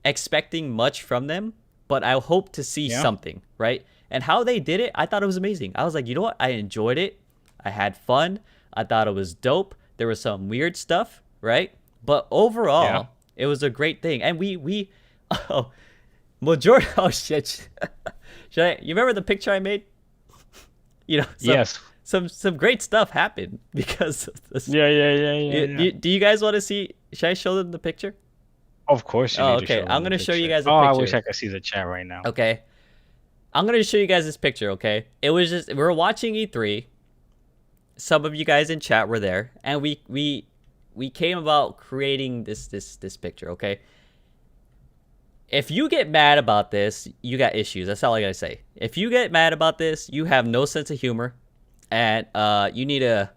expecting much from them, but I hope to see something, right? And how they did it, I thought it was amazing. I was like, you know what? I enjoyed it. I had fun. I thought it was dope. There was some weird stuff, right? But overall, it was a great thing. And we oh, majority, oh shit. You remember the picture I made? You know, Yes. Some great stuff happened because of this. Yeah. Do you guys want to see? Should I show them the picture? Of course you Oh, need to okay. show I'm them gonna the show you picture. guys a Oh, I picture. wish I could see the chat right now. Okay. I'm going to show you guys this picture, okay? It was just, we were watching E3. Some of you guys in chat were there. And we came about creating this picture, okay? If you get mad about this, you got issues. That's all I got to say. If you get mad about this, you have no sense of humor. And you need to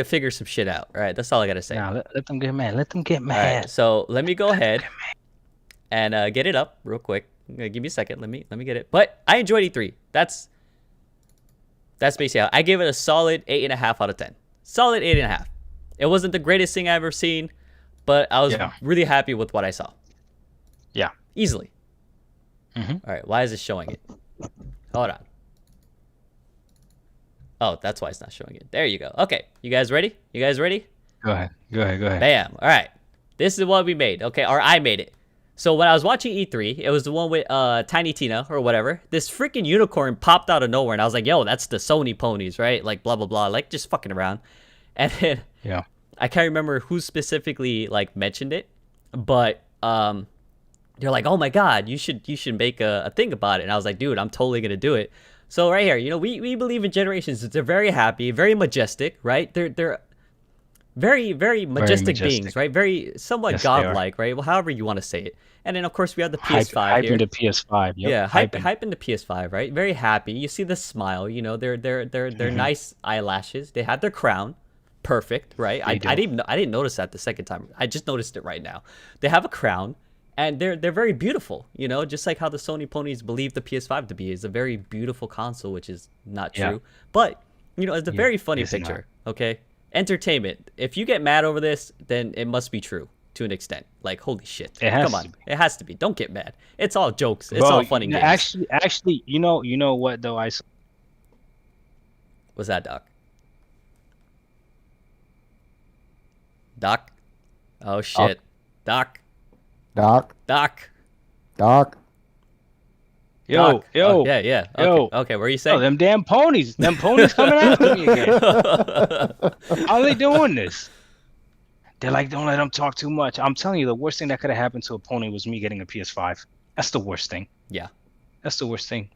figure some shit out, all right? That's all I got to say. Now, let them get mad. Let them get All mad. right, so let me go ahead and get it up real quick. Give me a second. Let me get it. But I enjoyed E3. That's basically how I gave it a solid 8.5 out of 10. Solid 8.5. It wasn't the greatest thing I've ever seen, but I was really happy with what I saw. Yeah. Easily. Mm-hmm. All right. Why is it showing it? Hold on. Oh, that's why it's not showing it. There you go. Okay. You guys ready? Go ahead. Bam. All right. This is what we made. Okay. Or I made it. So when I was watching E3, it was the one with Tiny Tina or whatever. This freaking unicorn popped out of nowhere, and I was like, yo, that's the Sony ponies, right? Like, blah, blah, blah. Like, just fucking around. And then I can't remember who specifically, like, mentioned it. But they're like, oh, my God, you should make a thing about it. And I was like, dude, I'm totally going to do it. So right here, you know, we believe in generations. They're very happy, very majestic, right? They're very, very majestic beings, right? Very somewhat godlike, right? Well, however you want to say it. And then, of course, we have the PS5 here. Hyping the PS5. Yep. Yeah, hyping the PS5, right? Very happy. You see the smile. You know, they're nice eyelashes. They had their crown, perfect, right? I didn't notice that the second time. I just noticed it right now. They have a crown, and they're very beautiful. You know, just like how the Sony ponies believe the PS5 to be. It's a very beautiful console, which is not true. But you know, it's a very funny picture. Okay. Entertainment. If you get mad over this, then it must be true to an extent. Like, holy shit. Come on. It has to be. Don't get mad. It's all jokes. It's all funny games. Actually, you know what though? What's that, Doc? Doc? Oh shit. Doc. Yo. Oh, yeah. Okay, what are you saying? Oh, them damn ponies. Them ponies coming after me again. How are they doing this? They're like, don't let them talk too much. I'm telling you, the worst thing that could have happened to a pony was me getting a PS5. That's the worst thing. Yeah. That's the worst thing.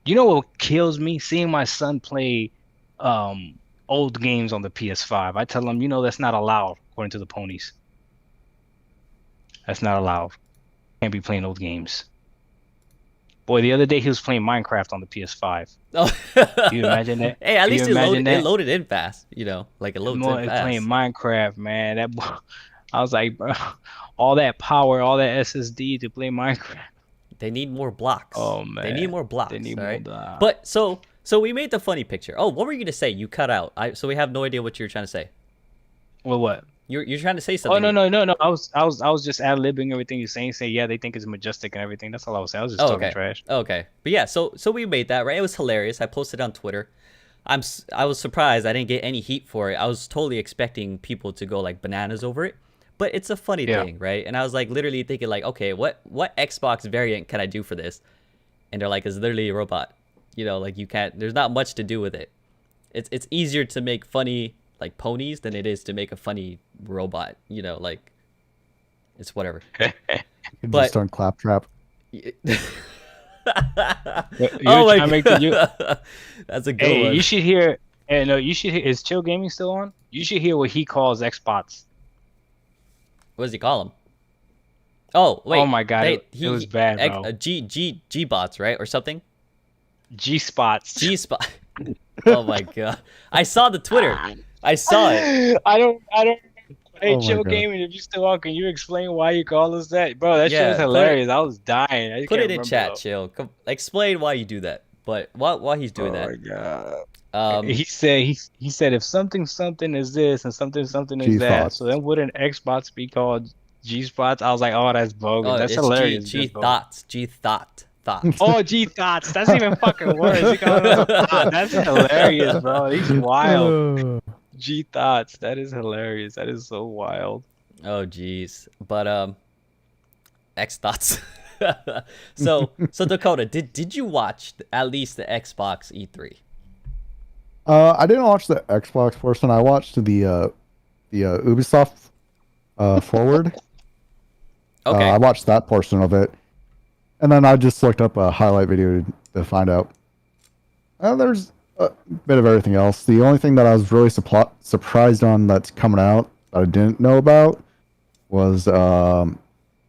You know what kills me? Seeing my son play old games on the PS5. I tell him, you know, that's not allowed, according to the ponies. That's not allowed. Can't be playing old games. Boy, the other day he was playing Minecraft on the PS5. Oh. Can you imagine that? Hey, at least it loaded in fast. You know, like it loads in fast. Playing Minecraft, man. That boy, I was like, bro, all that power, all that SSD to play Minecraft. They need more blocks. Oh man, they need more blocks. They need more blocks. But so we made the funny picture. Oh, what were you gonna say? You cut out. So we have no idea what you were trying to say. Well, what? You're trying to say something. Oh no. I was just ad-libbing everything you're saying. Say yeah, they think it's majestic and everything. That's all I was saying. I was just talking trash. Okay. But yeah, so we made that, right? It was hilarious. I posted on Twitter. I was surprised I didn't get any heat for it. I was totally expecting people to go like bananas over it. but it's a funny Yeah. thing, right? And I was like literally thinking like, okay, what Xbox variant can I do for this? And they're like, it's literally a robot. You know, like you can't. There's not much to do with it. It's easier to make funny like ponies than it is to make a funny robot. You know, like it's whatever. You But- just on Claptrap. You're Oh my trying to make the- you- That's a good Hey, one. you should hear. And no, you should hear. Is Chill Gaming still on? You should hear what he calls Xbots. What does he call them? Oh wait! Oh my God, it was bad, bro. G bots, right, or something? G spots. G spot. Oh my god! I saw the Twitter. I saw it. I don't. Hey, Oh my Chill God. Gaming, if you still on, can you explain why you call us that, bro? That shit Yeah, was put it- hilarious. I was dying. I just Put can't it in remember, chat, though. chill. Explain why you do that. But while he's doing Oh my God. that, He said if something is this and something is G that, spots. so then wouldn't Xbox be called G spots? I was like, oh, that's bogus. oh, That's it's hilarious. G That's bogus. thoughts, G thought. Oh, G thoughts. That's even fucking worse. He called us a thought. That's hilarious, bro. He's wild. G thoughts. That is hilarious. That is so wild. Oh jeez. But X thoughts. So Dakota, did you watch at least the Xbox E3? I didn't watch the Xbox portion. I watched the Ubisoft forward. Okay. I watched that portion of it, and then I just looked up a highlight video to find out. There's a bit of everything else. The only thing that I was really surprised on that's coming out that I didn't know about was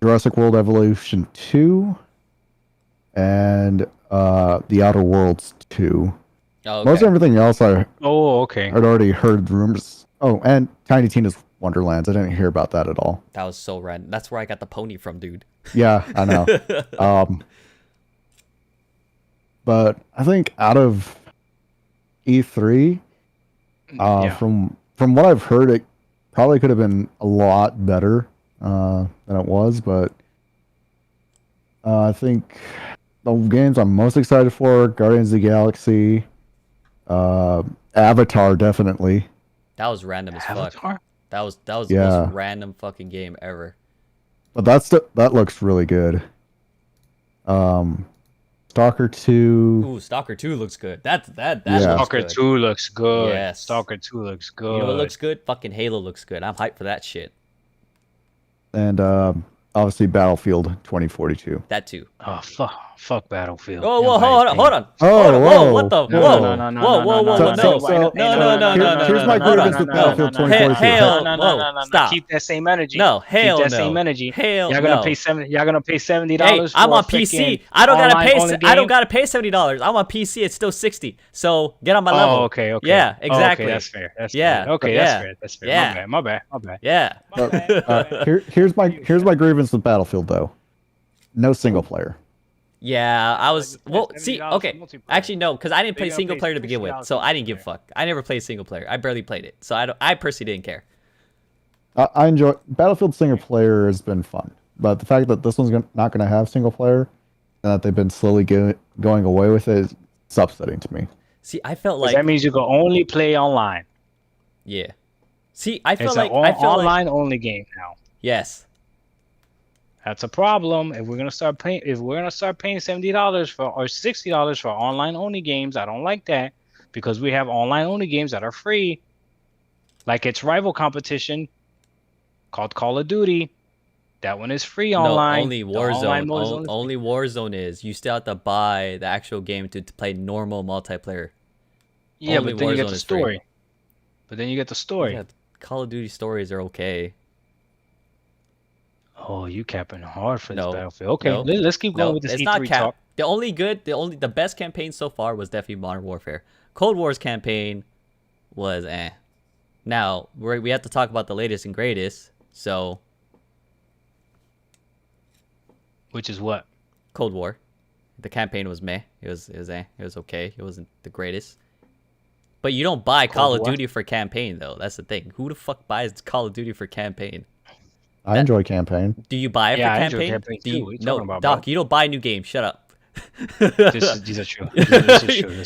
Jurassic World Evolution 2 and The Outer Worlds 2. Oh, Most okay. everything else I Oh, okay. had already heard rumors. Oh, and Tiny Tina's Wonderlands. I didn't hear about that at all. That was so random. That's where I got the pony from, dude. Yeah, I know. But I think out of E3, Yeah. from what I've heard, it probably could have been a lot better than it was. But I think the games I'm most excited for: Guardians of the Galaxy, Avatar, definitely. That was random as fuck. Avatar? That was the Yeah. most random fucking game ever. But that looks really good. Stalker 2. Ooh, Stalker 2 looks good. That Yeah. looks Stalker good. 2 looks good. Yes. Stalker 2 looks good. You know what looks good? Fucking Halo looks good. I'm hyped for that shit. And obviously Battlefield 2042. That too. Oh, fuck Battlefield. Oh, whoa, hold on. Oh, Hold on, whoa. what the? No, whoa, no, no, no, whoa, no, whoa, no, whoa, no, no, no, so- no, here's my hold grievance on. with Battlefield Hell, 2042. whoa, stop. Keep that same energy. No, hell Keep that no. same energy. Hell Y'all gonna no. pay $70. Hey, I'm on for a PC. freaking I don't online only gotta game? pay $70. I'm on PC. It's still $60. So get on my level. Oh, okay. Yeah, Oh, exactly. okay, that's fair. That's Yeah, fair. Okay, yeah, that's fair. That's fair. yeah. My bad. Yeah. Here's my grievance with Battlefield though. No single player. Yeah, I was Like, well. $70 See, for okay, multiplayer. actually no, because I didn't They play gotta single pay player to begin with, $60 so for I didn't give a multiplayer. fuck. I never played single player. I barely played it, so I personally didn't care. I enjoy Battlefield single player has been fun, but the fact that this one's not going to have single player and that they've been slowly going away with it is upsetting to me. See, I felt 'Cause like that means you can only play online. yeah. See, I It's felt an like I felt like online only game now. yes. That's a problem. If we're gonna start paying $70 for or $60 for online only games, I don't like that because we have online only games that are free. Like its rival competition called Call of Duty. That one is free online. No, only The online Warzone. mode is only Only Warzone is. You still have to buy the actual game to play normal multiplayer. Yeah, only but then you get Warzone the is free. story. But then you get the story. Yeah, Call of Duty stories are okay. Oh, you capping hard for this No. Battlefield. Okay, No. let's keep going No, with this it's E3 not cap. talk. The best campaign so far was definitely Modern Warfare. Cold War's campaign was eh. Now we have to talk about the latest and greatest. So Which is what? Cold War, the campaign was meh. It was eh. It was okay. It wasn't the greatest. But you don't buy Call of War? Duty for campaign though. That's the thing. Who the fuck buys Call of Duty for campaign? I enjoy campaign. Do you buy it Yeah, for I enjoy campaign? campaign Do too. you, What are you no, talking about, Doc, bro? you don't buy new games. Shut up. These are true. This is true.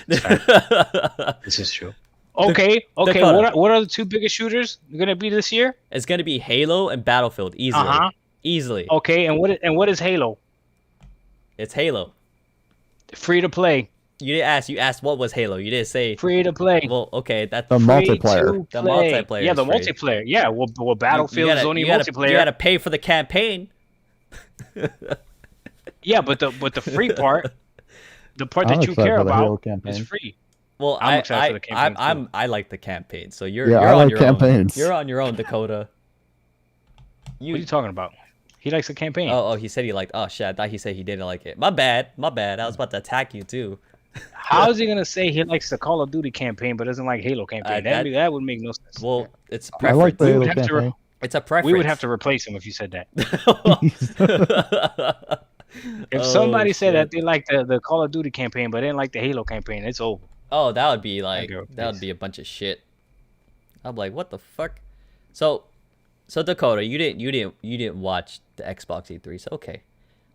This is true. Okay. Dakota. What are the two biggest shooters gonna be this year? It's gonna be Halo and Battlefield easily. Uh-huh. Easily. Okay, and what is Halo? It's Halo. Free to play. You didn't ask. You asked what was Halo. You didn't say. Free to play. Well, okay, that's The Free multiplayer. to The play. multiplayer Yeah, the is free. multiplayer. Yeah, well Battlefield is only multiplayer. You gotta pay for the campaign. Yeah, but the free part, the part I'm that you excited care for the Halo about, campaign. is free. Well, I'm excited for the campaign, too. I like the campaign. So you're Yeah, you're I on like your campaigns. own. You're on your own, Dakota. What are you talking about? He likes the campaign. Oh, he said he liked. Oh shit, I thought he said he didn't like it. My bad. I was about to attack you too. How is he gonna say he likes the Call of Duty campaign but doesn't like Halo campaign? That would make no sense. Well, it's I preference. like the We Halo would have to campaign. It's a preference. We would have to replace him if you said that. If Oh, somebody said that shit. they like the Call of Duty campaign but didn't like the Halo campaign, it's over. Oh, that would be like go, that would please. be a bunch of shit. I'm like, what the fuck? So Dakota, you didn't watch the Xbox E3, so okay.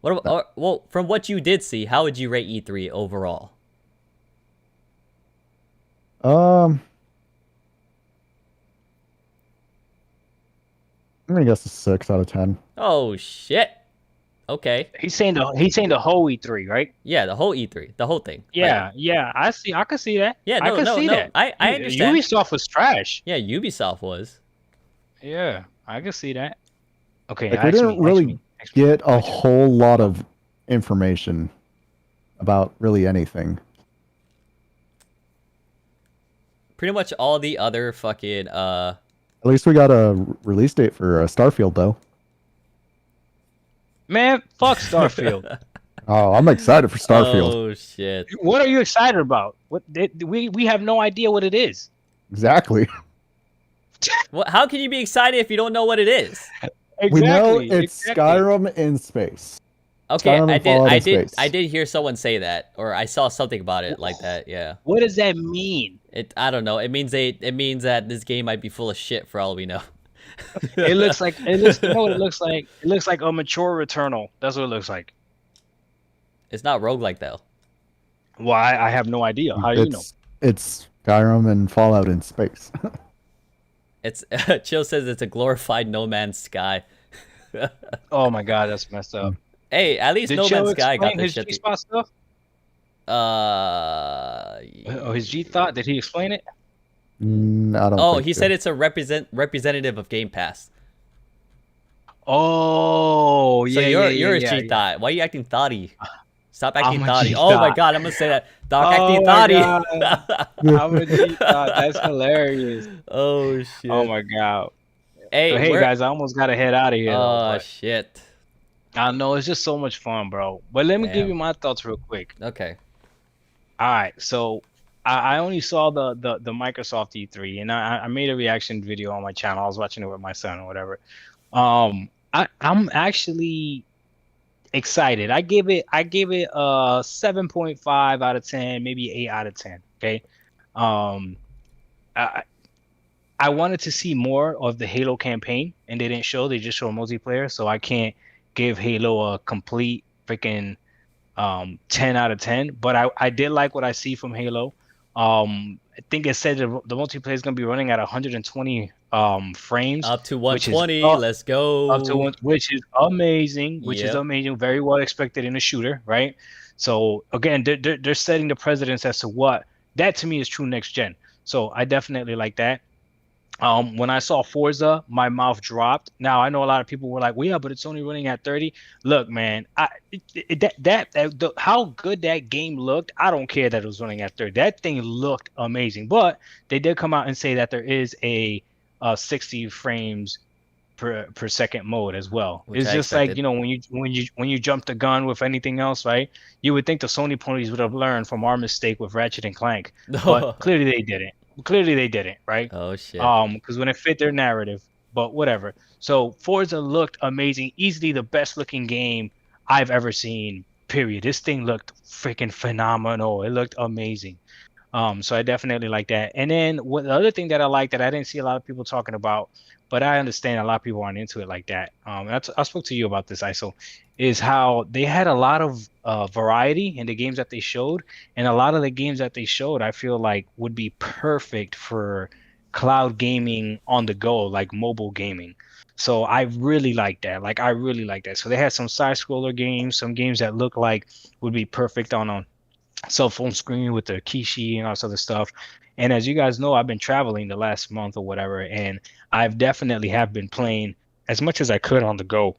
What about, well, from what you did see, how would you rate E3 overall? I'm gonna guess a 6 out of 10. Oh shit. Okay. He's saying the whole E3, right? Yeah, the whole E3, the whole thing. Yeah, yeah. I can see that. Yeah, I no, can no, see no. that. I understand. Ubisoft was trash. Yeah, Ubisoft was. Yeah, I can see that. Okay, Like, we didn't really get a whole lot of information about really anything. Pretty much all the other fucking At least we got a release date for Starfield, though. Man, fuck Starfield. Oh, I'm excited for Starfield. Oh shit. What are you excited about? We have no idea what it is. Exactly. Well, how can you be excited if you don't know what it is? Exactly. We know it's Skyrim in space. Okay, Skyrim and Fallout in space. I did hear someone say that, or I saw something about it like that. Yeah. What does that mean? I don't know. It means that this game might be full of shit for all we know. It looks like you know what it looks like? It looks like a mature Returnal. That's what it looks like. It's not roguelike though. Well, I have no idea. How do you know? It's Skyrim and Fallout in space. It's Chill says it's a glorified No Man's Sky. Oh my god, that's messed up. Hey, at least Did No Joe Man's Sky got explain the his shit. G-spot stuff? Oh, his G-thought? Did he explain it? I don't. Oh, think he so. said it's a representative of Game Pass. Oh, yeah. So you're yeah, a yeah, cheat thought. Why are you acting thoughty? Stop acting I'm a thoughty. cheat Oh my thought. god, I'm gonna say that. Doc Oh acting my thoughty. I'm a G-thought. That's hilarious. Oh shit. Oh my god. Hey, So, hey guys, I almost gotta head out of here. Oh though, shit. but I know it's just so much fun, bro. But let me give Damn. you my thoughts real quick. Okay. All right, so I only saw the Microsoft E3, and I made a reaction video on my channel. I was watching it with my son or whatever. I'm actually excited. I give it a 7.5 out of 10, maybe 8 out of 10. Okay. I wanted to see more of the Halo campaign, and they didn't show. They just showed multiplayer, so I can't give Halo a complete freaking 10 out of 10. But I did like what I see from Halo. I think it said the multiplayer is gonna be running at 120 frames. Up to which is 120. up- Let's go. Up to one, which is amazing. Which is Yep. amazing. Very well expected in a shooter, right? So again, they're setting the precedence as to what that to me is true next gen. So I definitely like that. When I saw Forza, my mouth dropped. Now I know a lot of people were like, "Well, yeah, but it's only running at 30." Look, man, how good that game looked, I don't care that it was running at 30. That thing looked amazing. But they did come out and say that there is a 60 frames per second mode as well. Which It's I just like, expected. when you jump the gun with anything else, right? You would think the Sony ponies would have learned from our mistake with Ratchet and Clank, but clearly they didn't. Right? Oh shit. Because when it fit their narrative, but whatever. So Forza looked amazing, easily the best looking game I've ever seen. Period. This thing looked freaking phenomenal. It looked amazing. So I definitely like that. And then the other thing that I like that I didn't see a lot of people talking about, but I understand a lot of people aren't into it like that. I spoke to you about this, ISO. is how they had a lot of variety in the games that they showed, and a lot of the games that they showed, I feel like would be perfect for cloud gaming on the go, like mobile gaming. So I really like that. Like I really like that. So they had some side scroller games, some games that look like would be perfect on a cell phone screen with the Kishi and all this other stuff. And as you guys know, I've been traveling the last month or whatever, and I've definitely have been playing as much as I could on the go,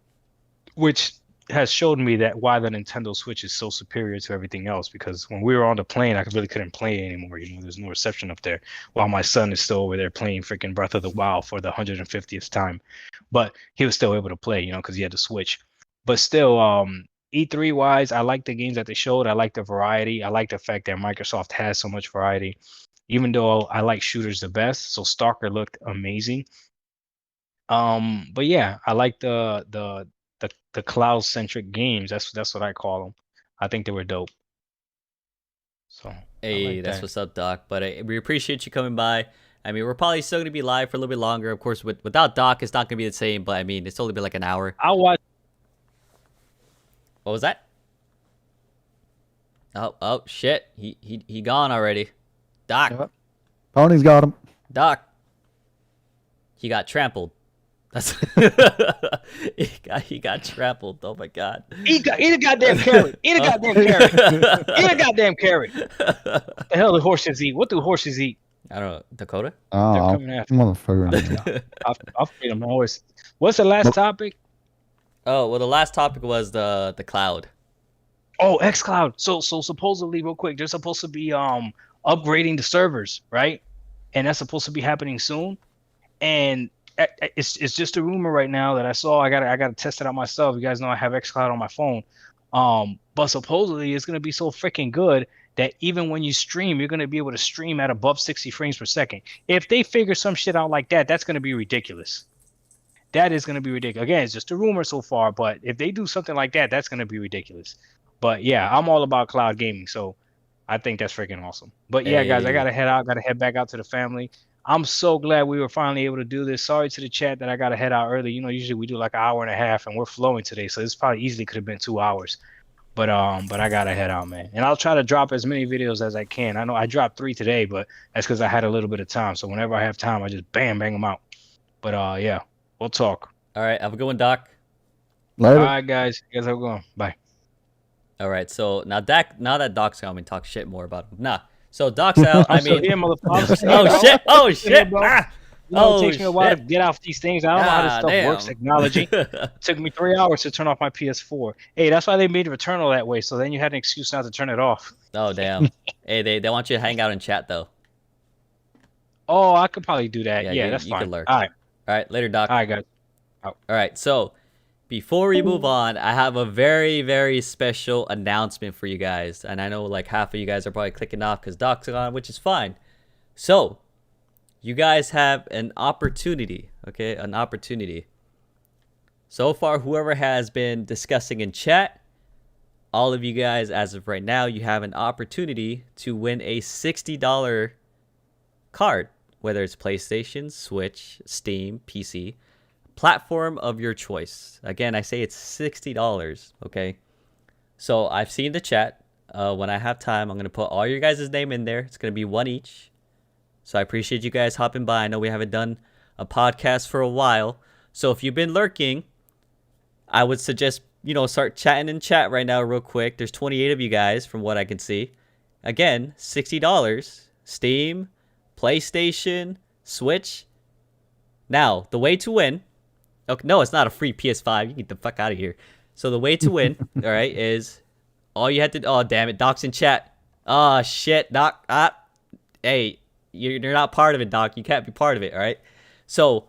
which has showed me that why the Nintendo Switch is so superior to everything else. Because when we were on the plane, I really couldn't play anymore. You know, there's no reception up there. While my son is still over there playing freaking Breath of the Wild for the 150th time, but he was still able to play, you know, because he had the Switch. But still, E3 wise, I like the games that they showed. I like the variety. I like the fact that Microsoft has so much variety. Even though I like shooters the best, so Stalker looked amazing. But yeah, I like the cloud centric games. That's what I call them. I think they were dope. So I Hey, like that's that. what's up, Doc. But we appreciate you coming by. I mean, we're probably still gonna be live for a little bit longer. Of course, without Doc, it's not gonna be the same. But I mean, it's only been like an hour. I'll watch. What was that? Oh shit. He gone already. Doc, Yep. Pony's got him. Doc. He got trampled. That's he got trampled. Oh my god. Eat a goddamn carrot. Eat a goddamn carrot. Eat a goddamn carrot. What the hell do horses eat? What do horses eat? I don't know. Dakota? They're Oh, coming after. motherfucker. I'll feed them always. What's the last topic? Oh, well, the last topic was the cloud. Oh, xCloud. So supposedly, real quick, they're supposed to be upgrading the servers, right? And that's supposed to be happening soon. And it's just a rumor right now that I saw. I gotta test it out myself. You guys know I have xCloud on my phone. But supposedly it's gonna be so freaking good that even when you stream, you're gonna be able to stream at above 60 frames per second. If they figure some shit out like that, that's gonna be ridiculous. That is gonna be ridiculous. Again, it's just a rumor so far, but if they do something like that, that's gonna be ridiculous. But yeah, I'm all about cloud gaming, so I think that's freaking awesome. But yeah, guys, I Hey. gotta head out. Gotta head back out to the family. I'm so glad we were finally able to do this. Sorry to the chat that I gotta head out early. You know, usually we do like an hour and a half, and we're flowing today, so this probably easily could have been 2 hours. But I gotta head out, man. And I'll try to drop as many videos as I can. I know I dropped 3 today, but that's because I had a little bit of time. So whenever I have time, I just bang them out. But yeah, we'll talk. All right, have a good one, Doc. Later. All right, guys. You guys have a good one. Bye. All right, so now that Doc's gone, we talk shit more about him. Nah, so Doc's out. I I'm still mean, here, motherfucker. I'm still here, oh bro. shit, oh Still here, shit, bro. ah, You know, oh it takes me a while to shit. get off these things. I don't know how this Ah, stuff works, damn. technology. It took me 3 hours to turn off my PS4. Hey, that's why they made Returnal that way, so then you had an excuse not to turn it off. Oh damn. Hey, they want you to hang out and chat though. Oh, I could probably do that. Yeah, Yeah, you- that's you fine. could lurk. All right. All right, later, Doc. All right, guys. All right, so before we move on, I have a very, very special announcement for you guys. And I know like half of you guys are probably clicking off because Doc's on, which is fine. So, you guys have an opportunity, okay? An opportunity. So far, whoever has been discussing in chat, all of you guys, as of right now, you have an opportunity to win a $60 card, whether it's PlayStation, Switch, Steam, PC, platform of your choice. Again, I say it's $60, okay? So I've seen the chat. When I have time, I'm going to put all your guys' name in there. It's going to be one each. So I appreciate you guys hopping by. I know we haven't done a podcast for a while. So if you've been lurking, I would suggest, start chatting in chat right now real quick. There's 28 of you guys from what I can see. Again, $60. Steam, PlayStation, Switch. Now, the way to win. Okay, no, it's not a free PS5. You can get the fuck out of here. So the way to win, all right, is all you had to. Oh damn it, Doc's in chat. Oh shit, Doc. Hey, you're not part of it, Doc. You can't be part of it. All right. So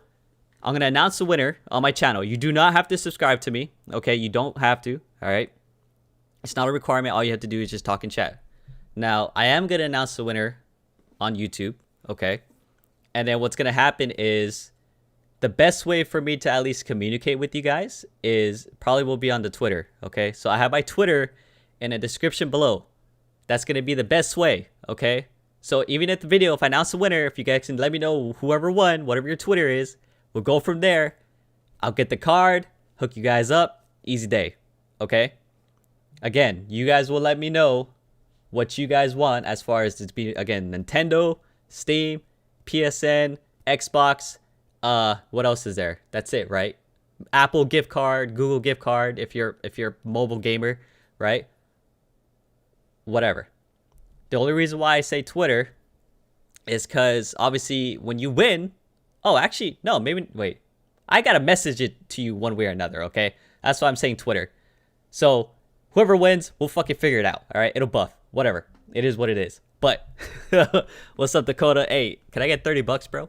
I'm gonna announce the winner on my channel. You do not have to subscribe to me. Okay, you don't have to. All right. It's not a requirement. All you have to do is just talk in chat. Now I am gonna announce the winner on YouTube. Okay. And then what's gonna happen is, the best way for me to at least communicate with you guys is probably will be on the Twitter, okay? So I have my Twitter in the description below. That's going to be the best way, okay? So even at the video, if I announce the winner, if you guys can let me know whoever won, whatever your Twitter is, we'll go from there. I'll get the card, hook you guys up, easy day. Okay. Again, you guys will let me know what you guys want as far as to be, again, Nintendo, Steam, PSN, Xbox. What else is there? That's it, right? Apple gift card, Google gift card if you're a mobile gamer, right? Whatever. The only reason why I say Twitter is because obviously when you win, oh, actually, no, maybe, wait. I got to message it to you one way or another, okay? That's why I'm saying Twitter. So whoever wins, we'll fucking figure it out, all right? It'll buff, whatever. It is what it is. But what's up, Dakkota? Hey, can I get $30, bro?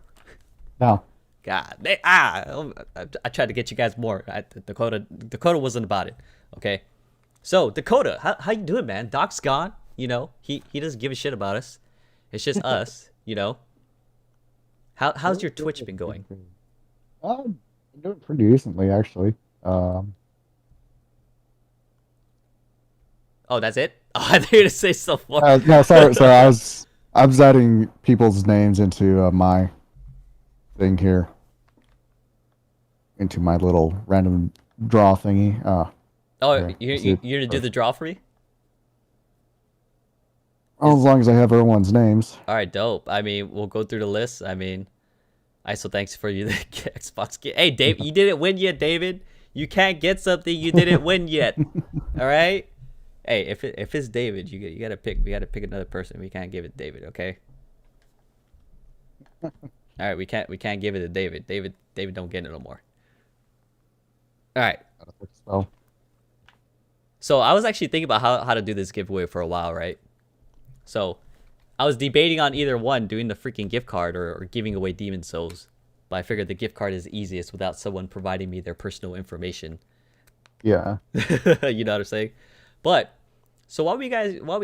No. God, I tried to get you guys more. Dakkota wasn't about it, okay? So, Dakkota, how you doing, man? Doc's gone, you know. He doesn't give a shit about us. It's just us, you know. How's your Twitch been going? I'm doing pretty decently, actually. Oh, that's it? Oh, I thought you were to say so far. No, sorry. So I was adding people's names into my thing here, into my little random draw thingy. Oh, okay. you're gonna do the draw for me? Well, as long as I have everyone's names. All right, dope. I mean, we'll go through the list. I mean, ISO, thanks for you the Xbox gift. Hey, Dave, you didn't win yet, David. You can't get something you didn't win yet. All right. Hey, if it's David, you gotta pick. We gotta pick another person. We can't give it David, okay? All right, we can't give it to David. David don't get it no more. All right. Well, So I was actually thinking about how to do this giveaway for a while, right? So I was debating on either one, doing the freaking gift card or giving away Demon Souls. But I figured the gift card is easiest without someone providing me their personal information. yeah. You know what I'm saying? But so while we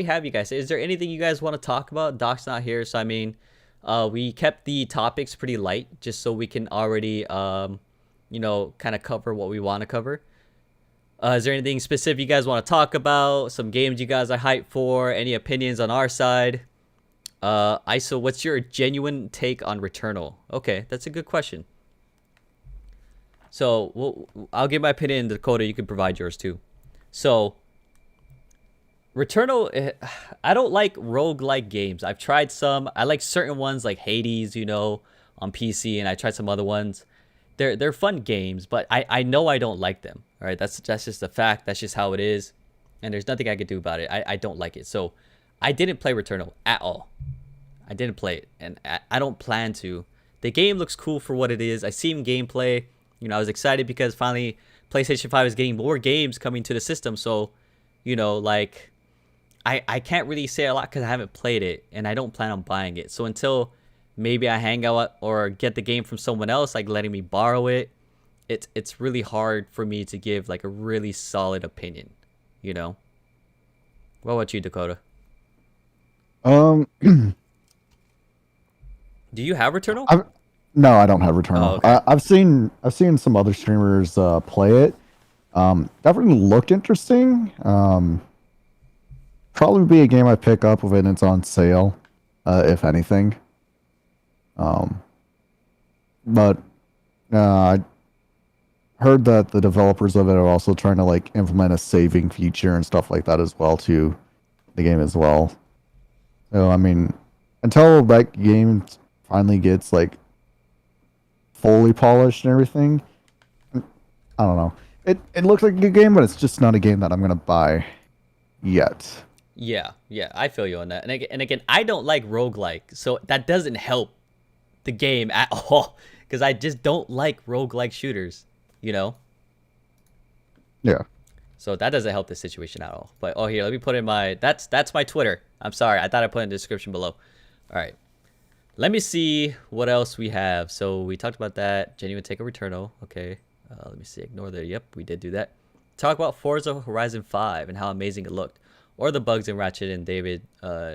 have you guys, is there anything you guys want to talk about? Doc's not here, so I mean, we kept the topics pretty light just so we can already you know, kind of cover what we want to cover. Is there anything specific you guys want to talk about? Some games you guys are hyped for? Any opinions on our side? ISO, what's your genuine take on Returnal? Okay, that's a good question. So I'll give my opinion, Dakkota. You can provide yours too. So Returnal, I don't like roguelike games. I've tried some. I like certain ones like Hades, you know, on PC, and I tried some other ones. They're fun games, but I know I don't like them. All right, that's just a fact. That's just how it is, and there's nothing I could do about it. I don't like it. So I didn't play Returnal at all. I didn't play it, and I don't plan to. The game looks cool for what it is. I seen gameplay. You know, I was excited because finally PlayStation 5 is getting more games coming to the system. So, you know, like I can't really say a lot because I haven't played it, and I don't plan on buying it. So until maybe I hang out or get the game from someone else, like letting me borrow it, it's really hard for me to give like a really solid opinion, you know? What about you, Dakkota? Do you have Returnal? No, I don't have Returnal. Oh, okay. I've seen some other streamers play it. Definitely looked interesting. Probably be a game I pick up when it's on sale, if anything. But I heard that the developers of it are also trying to like implement a saving feature and stuff like that as well to the game as well. So I mean, until that game finally gets like fully polished and everything, I don't know. It looks like a good game, but it's just not a game that I'm gonna buy yet. Yeah, I feel you on that. And again, I don't like roguelike, so that doesn't help the game at all because I just don't like roguelike shooters, you know? Yeah. So that doesn't help the situation at all. But here, let me put in that's my Twitter. I'm sorry. I thought I put in the description below. All right. Let me see what else we have. So we talked about that. Genuine take a Returnal. Okay. Let me see. Ignore the yep, we did do that. Talk about Forza Horizon 5 and how amazing it looked. Or the bugs in Ratchet and David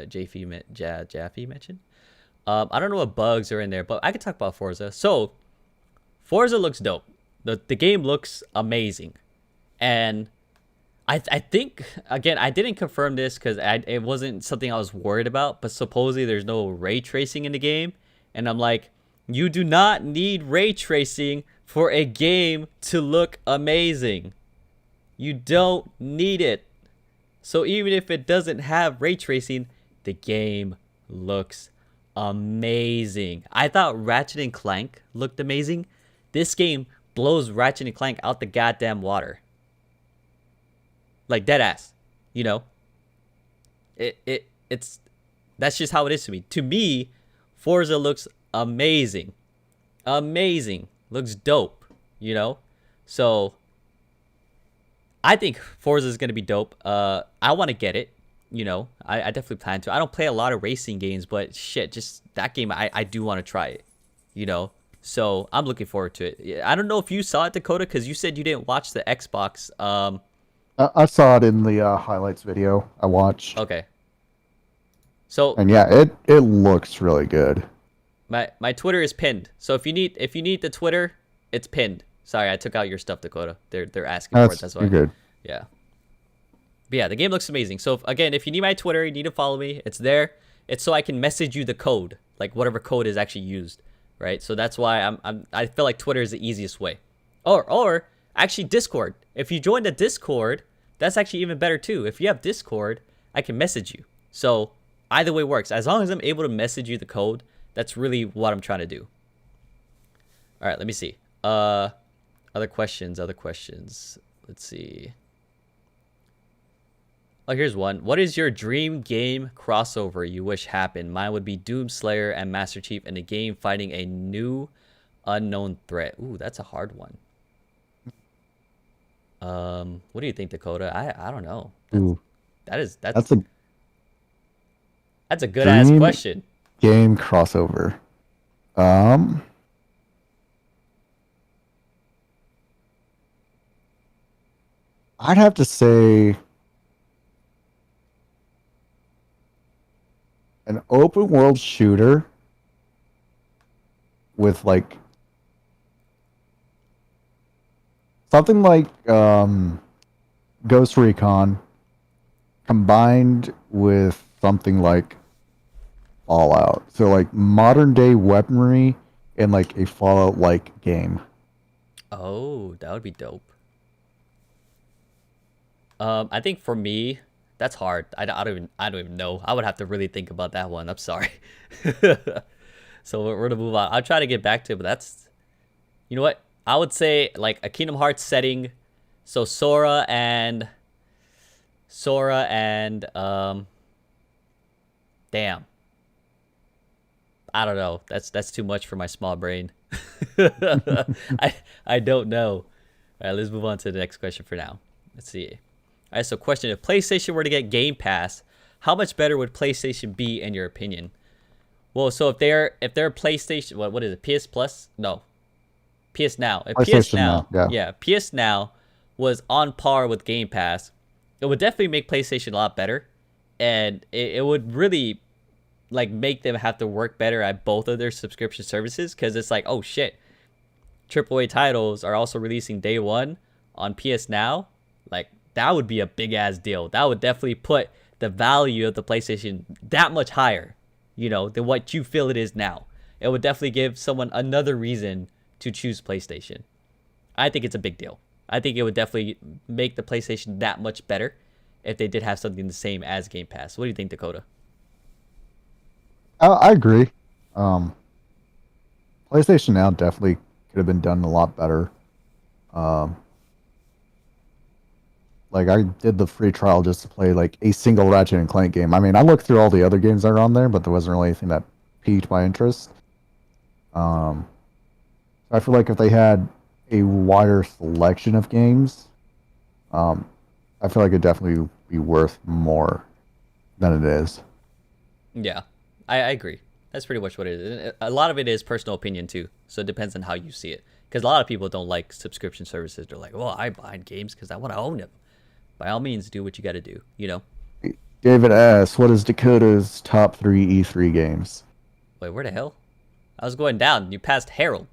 Jaffe mentioned. I don't know what bugs are in there, but I could talk about Forza. So Forza looks dope. The game looks amazing. And I think, again, I didn't confirm this because it wasn't something I was worried about, but supposedly there's no ray tracing in the game. And I'm like, you do not need ray tracing for a game to look amazing. You don't need it. So even if it doesn't have ray tracing, the game looks amazing. I thought Ratchet and Clank looked amazing. This game blows Ratchet and Clank out the goddamn water. Like dead ass, you know? It's that's just how it is to me. To me, Forza looks amazing. Amazing. Looks dope, you know? So I think Forza is going to be dope. I want to get it, you know? I definitely plan to. I don't play a lot of racing games, but shit, just that game, I do want to try it, you know? So I'm looking forward to it. I don't know if you saw it, Dakota, because you said you didn't watch the Xbox. I saw it in the highlights video I watched. Okay. So And yeah, it looks really good. my Twitter is pinned. So if you need the Twitter, it's pinned. Sorry, I took out your stuff, Dakota. They're asking for it. That's why. You're good. Yeah. But yeah, the game looks amazing. So if you need my Twitter, you need to follow me. It's there. It's so I can message you the code, like whatever code is actually used, right? So that's why I feel like Twitter is the easiest way. Or actually Discord. If you join the Discord, that's actually even better too. If you have Discord, I can message you. So either way works. As long as I'm able to message you the code, that's really what I'm trying to do. All right, let me see. Other questions. Let's see. Oh, here's one. What is your dream game crossover you wish happened? Mine would be Doomslayer and Master Chief in a game fighting a new unknown threat. Ooh, that's a hard one. What do you think, Dakota? I don't know. That's a good ass dream question. game crossover. I'd have to say an open world shooter with like something like Ghost Recon combined with something like Fallout. So like modern day weaponry in like a Fallout like game. Oh, that would be dope. I think for me, that's hard. I don't even know. I would have to really think about that one. I'm sorry. So we're gonna move on. I'll try to get back to it, but that's, you know what? I would say like a Kingdom Hearts setting. So Sora and damn. I don't know. That's too much for my small brain. I don't know. All right, let's move on to the next question for now. Let's see. All right, so question: if PlayStation were to get Game Pass, how much better would PlayStation be in your opinion? Well, so if they're PlayStation, what is it? PS Plus? No, PS Now. If PS Now, yeah, PS Now was on par with Game Pass, it would definitely make PlayStation a lot better, and it would really like make them have to work better at both of their subscription services, because it's like, oh shit, AAA titles are also releasing day one on PS Now. Like that would be a big ass deal. That would definitely put the value of the PlayStation that much higher, you know, than what you feel it is now. It would definitely give someone another reason to choose PlayStation. I think it's a big deal. I think it would definitely make the PlayStation that much better if they did have something the same as Game Pass. What do you think, Dakota? I agree. PlayStation Now definitely could have been done a lot better. Like I did the free trial just to play like a single Ratchet and Clank game. I mean, I looked through all the other games that are on there, but there wasn't really anything that piqued my interest. So I feel like if they had a wider selection of games, I feel like it'd definitely be worth more than it is. Yeah, I agree. That's pretty much what it is. A lot of it is personal opinion too, so it depends on how you see it. Because a lot of people don't like subscription services. They're like, well, I buy games because I want to own them. By all means, do what you got to do, you know? David asks, what is Dakota's top 3 E3 games? Wait, where the hell? I was going down. You passed Harold.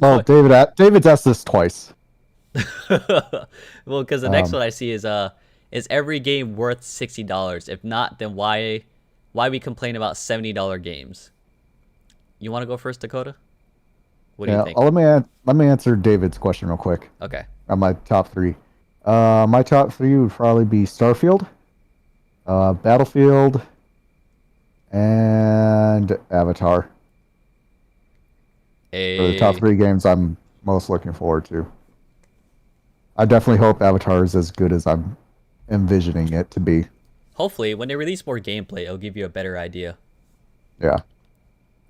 Oh, David's asked this twice. Well, because the next one I see is every game worth $60? If not, then why we complain about $70 games? You want to go first, Dakota? What do you think? Let me answer David's question real quick. Okay. On my top three. My top three would probably be Starfield, Battlefield, and Avatar. For the top three games I'm most looking forward to. I definitely hope Avatar is as good as I'm envisioning it to be. Hopefully, when they release more gameplay, it'll give you a better idea. Yeah.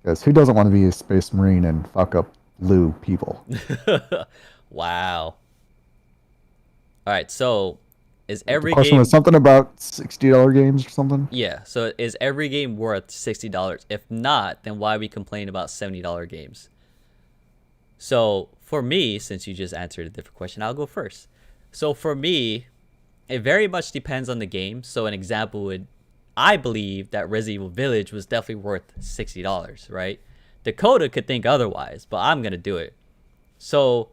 Because who doesn't want to be a space marine and fuck up blue people? Wow. All right, so is The every question game was something about $60 games or something? Yeah, so is every game worth $60? If not, then why we complain about $70 games? So for me, since you just answered a different question, I'll go first. So for me, it very much depends on the game. So an example would, I believe that Resident Evil Village was definitely worth $60, right? Dakota could think otherwise, but I'm gonna do it. So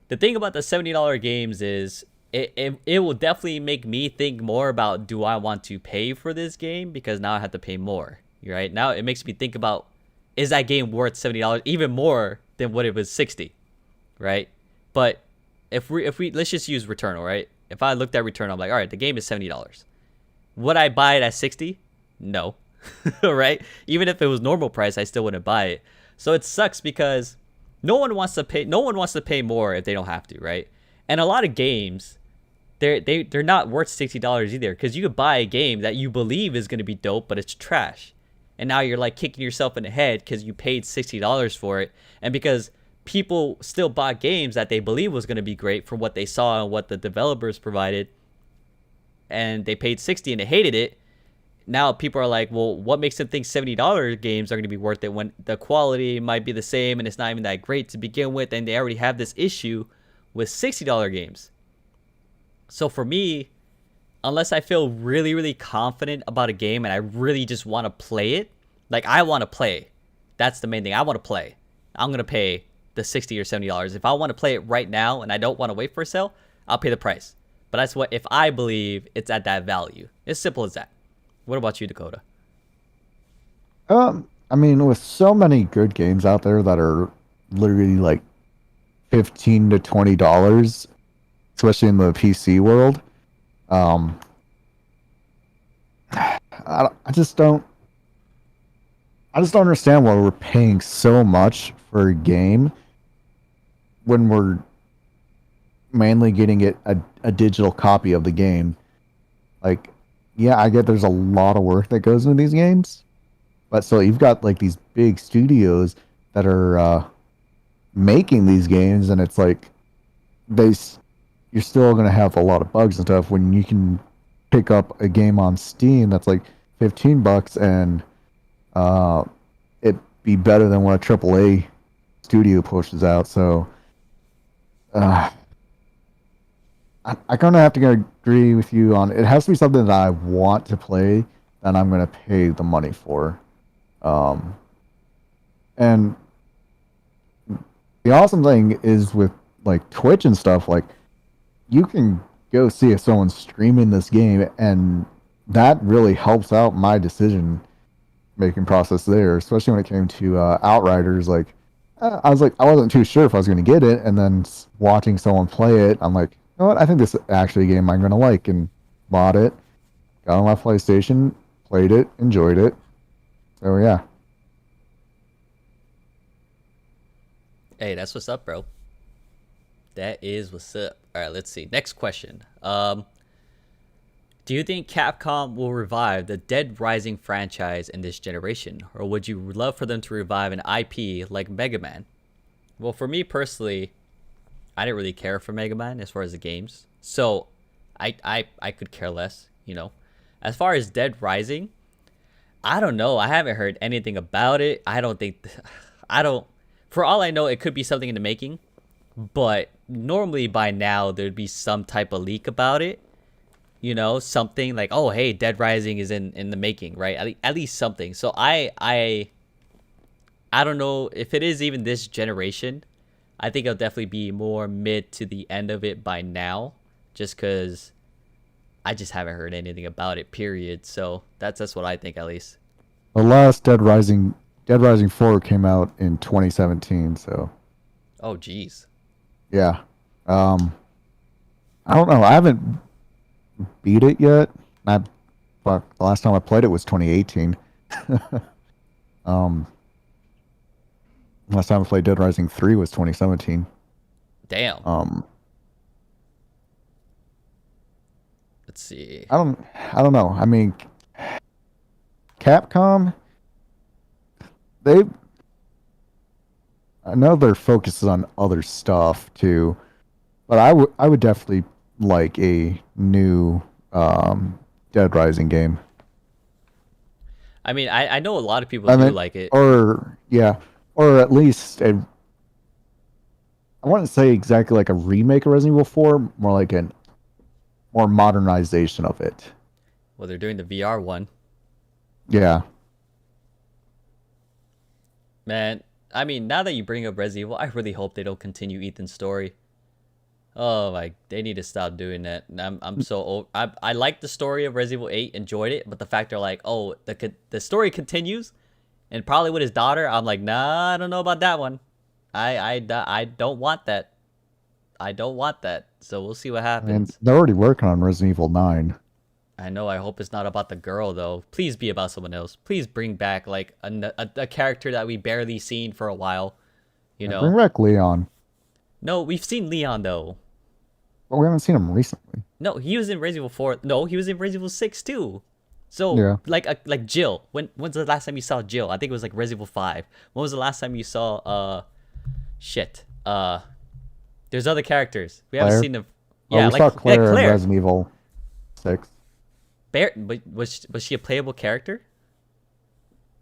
the thing about the $70 games is it will definitely make me think more about, do I want to pay for this game, because now I have to pay more, right? Now it makes me think about, is that game worth $70 even more than what it was 60, right? But if we let's just use Returnal, right? If I looked at Returnal, I'm like, all right, the game is $70. Would I buy it at 60? No. Right? Even if it was normal price, I still wouldn't buy it. So it sucks because no one wants to pay more if they don't have to, right? And a lot of games, they're not worth $60 either, because you could buy a game that you believe is going to be dope, but it's trash. And now you're like kicking yourself in the head because you paid $60 for it, and because people still bought games that they believe was going to be great from what they saw and what the developers provided, and they paid 60 and they hated it. Now people are like, well, what makes them think $70 games are going to be worth it when the quality might be the same and it's not even that great to begin with, and they already have this issue with $60 games. So for me, unless I feel really, really confident about a game and I really just want to play it, like I want to play, that's the main thing. I want to play. I'm going to pay the $60 or $70. If I want to play it right now and I don't want to wait for a sale, I'll pay the price. But that's what, if I believe it's at that value. It's simple as that. What about you, Dakota? I mean, with so many good games out there that are literally like $15 to $20, especially in the PC world, I just don't understand why we're paying so much for a game when we're mainly getting it a digital copy of the game. Like, yeah, I get there's a lot of work that goes into these games, but still, you've got like these big studios that are making these games, and it's like you're still gonna have a lot of bugs and stuff when you can pick up a game on Steam that's like $15 and it be better than what a AAA studio pushes out. So I kind of have to agree with you on it. Has to be something that I want to play that I'm going to pay the money for. And the awesome thing is with like Twitch and stuff, like you can go see if someone's streaming this game, and that really helps out my decision making process there, especially when it came to Outriders. Like I wasn't too sure if I was going to get it, and then watching someone play it, I'm like, you know what, I think this is actually a game I'm going to like, and bought it, got on my PlayStation, played it, enjoyed it. So yeah. Hey, that's what's up, bro. That is what's up. All right, let's see. Next question. Do you think Capcom will revive the Dead Rising franchise in this generation, or would you love for them to revive an IP like Mega Man? Well, for me personally, I didn't really care for Mega Man as far as the games, so I could care less, you know. As far as Dead Rising, I don't know. I haven't heard anything about it. For all I know, it could be something in the making, but normally by now there'd be some type of leak about it. You know, something like, oh, hey, Dead Rising is in the making, right? At least something. So I don't know if it is even this generation. I think it'll definitely be more mid to the end of it by now, just because I just haven't heard anything about it, period. So that's what I think, at least. The last Dead Rising 4 came out in 2017, so Oh, geez. Yeah. Um, I don't know. I haven't beat it yet. Fuck, the last time I played it was 2018. um, last time I played Dead Rising 3 was 2017. Damn. Um, Let's see. I don't know. I mean, Capcom, they, I know their focus is on other stuff too, but I would definitely like a new Dead Rising game. I mean, I know a lot of people I do mean, like it. or yeah, or at least I wouldn't say exactly like a remake of Resident Evil 4, more like an more modernization of it. Well, they're doing the VR one. Yeah. Man, I mean, now that you bring up Resident Evil, I really hope they don't continue Ethan's story. Oh my, they need to stop doing that. I'm so old. I like the story of Resident Evil 8, enjoyed it, but the fact they're like, oh, the story continues, and probably with his daughter, I'm like, nah, I don't know about that one. I don't want that. I don't want that. So we'll see what And happens. they're already working on Resident Evil 9. I know. I hope it's not about the girl though. Please be about someone else. Please bring back like a character that we barely seen for a while. You And bring know. back Leon. No, we've seen Leon though. But we haven't seen him recently. No, he was in Resident Evil 4. No, he was in Resident Evil 6 too. So Yeah. like Jill. When's the last time you saw Jill? I think it was like Resident Evil 5. When was the last time you saw shit. There's other characters. We haven't Claire? seen them. Oh, Yeah, we like saw Claire, Claire. in Resident Evil 6. But was she a playable character?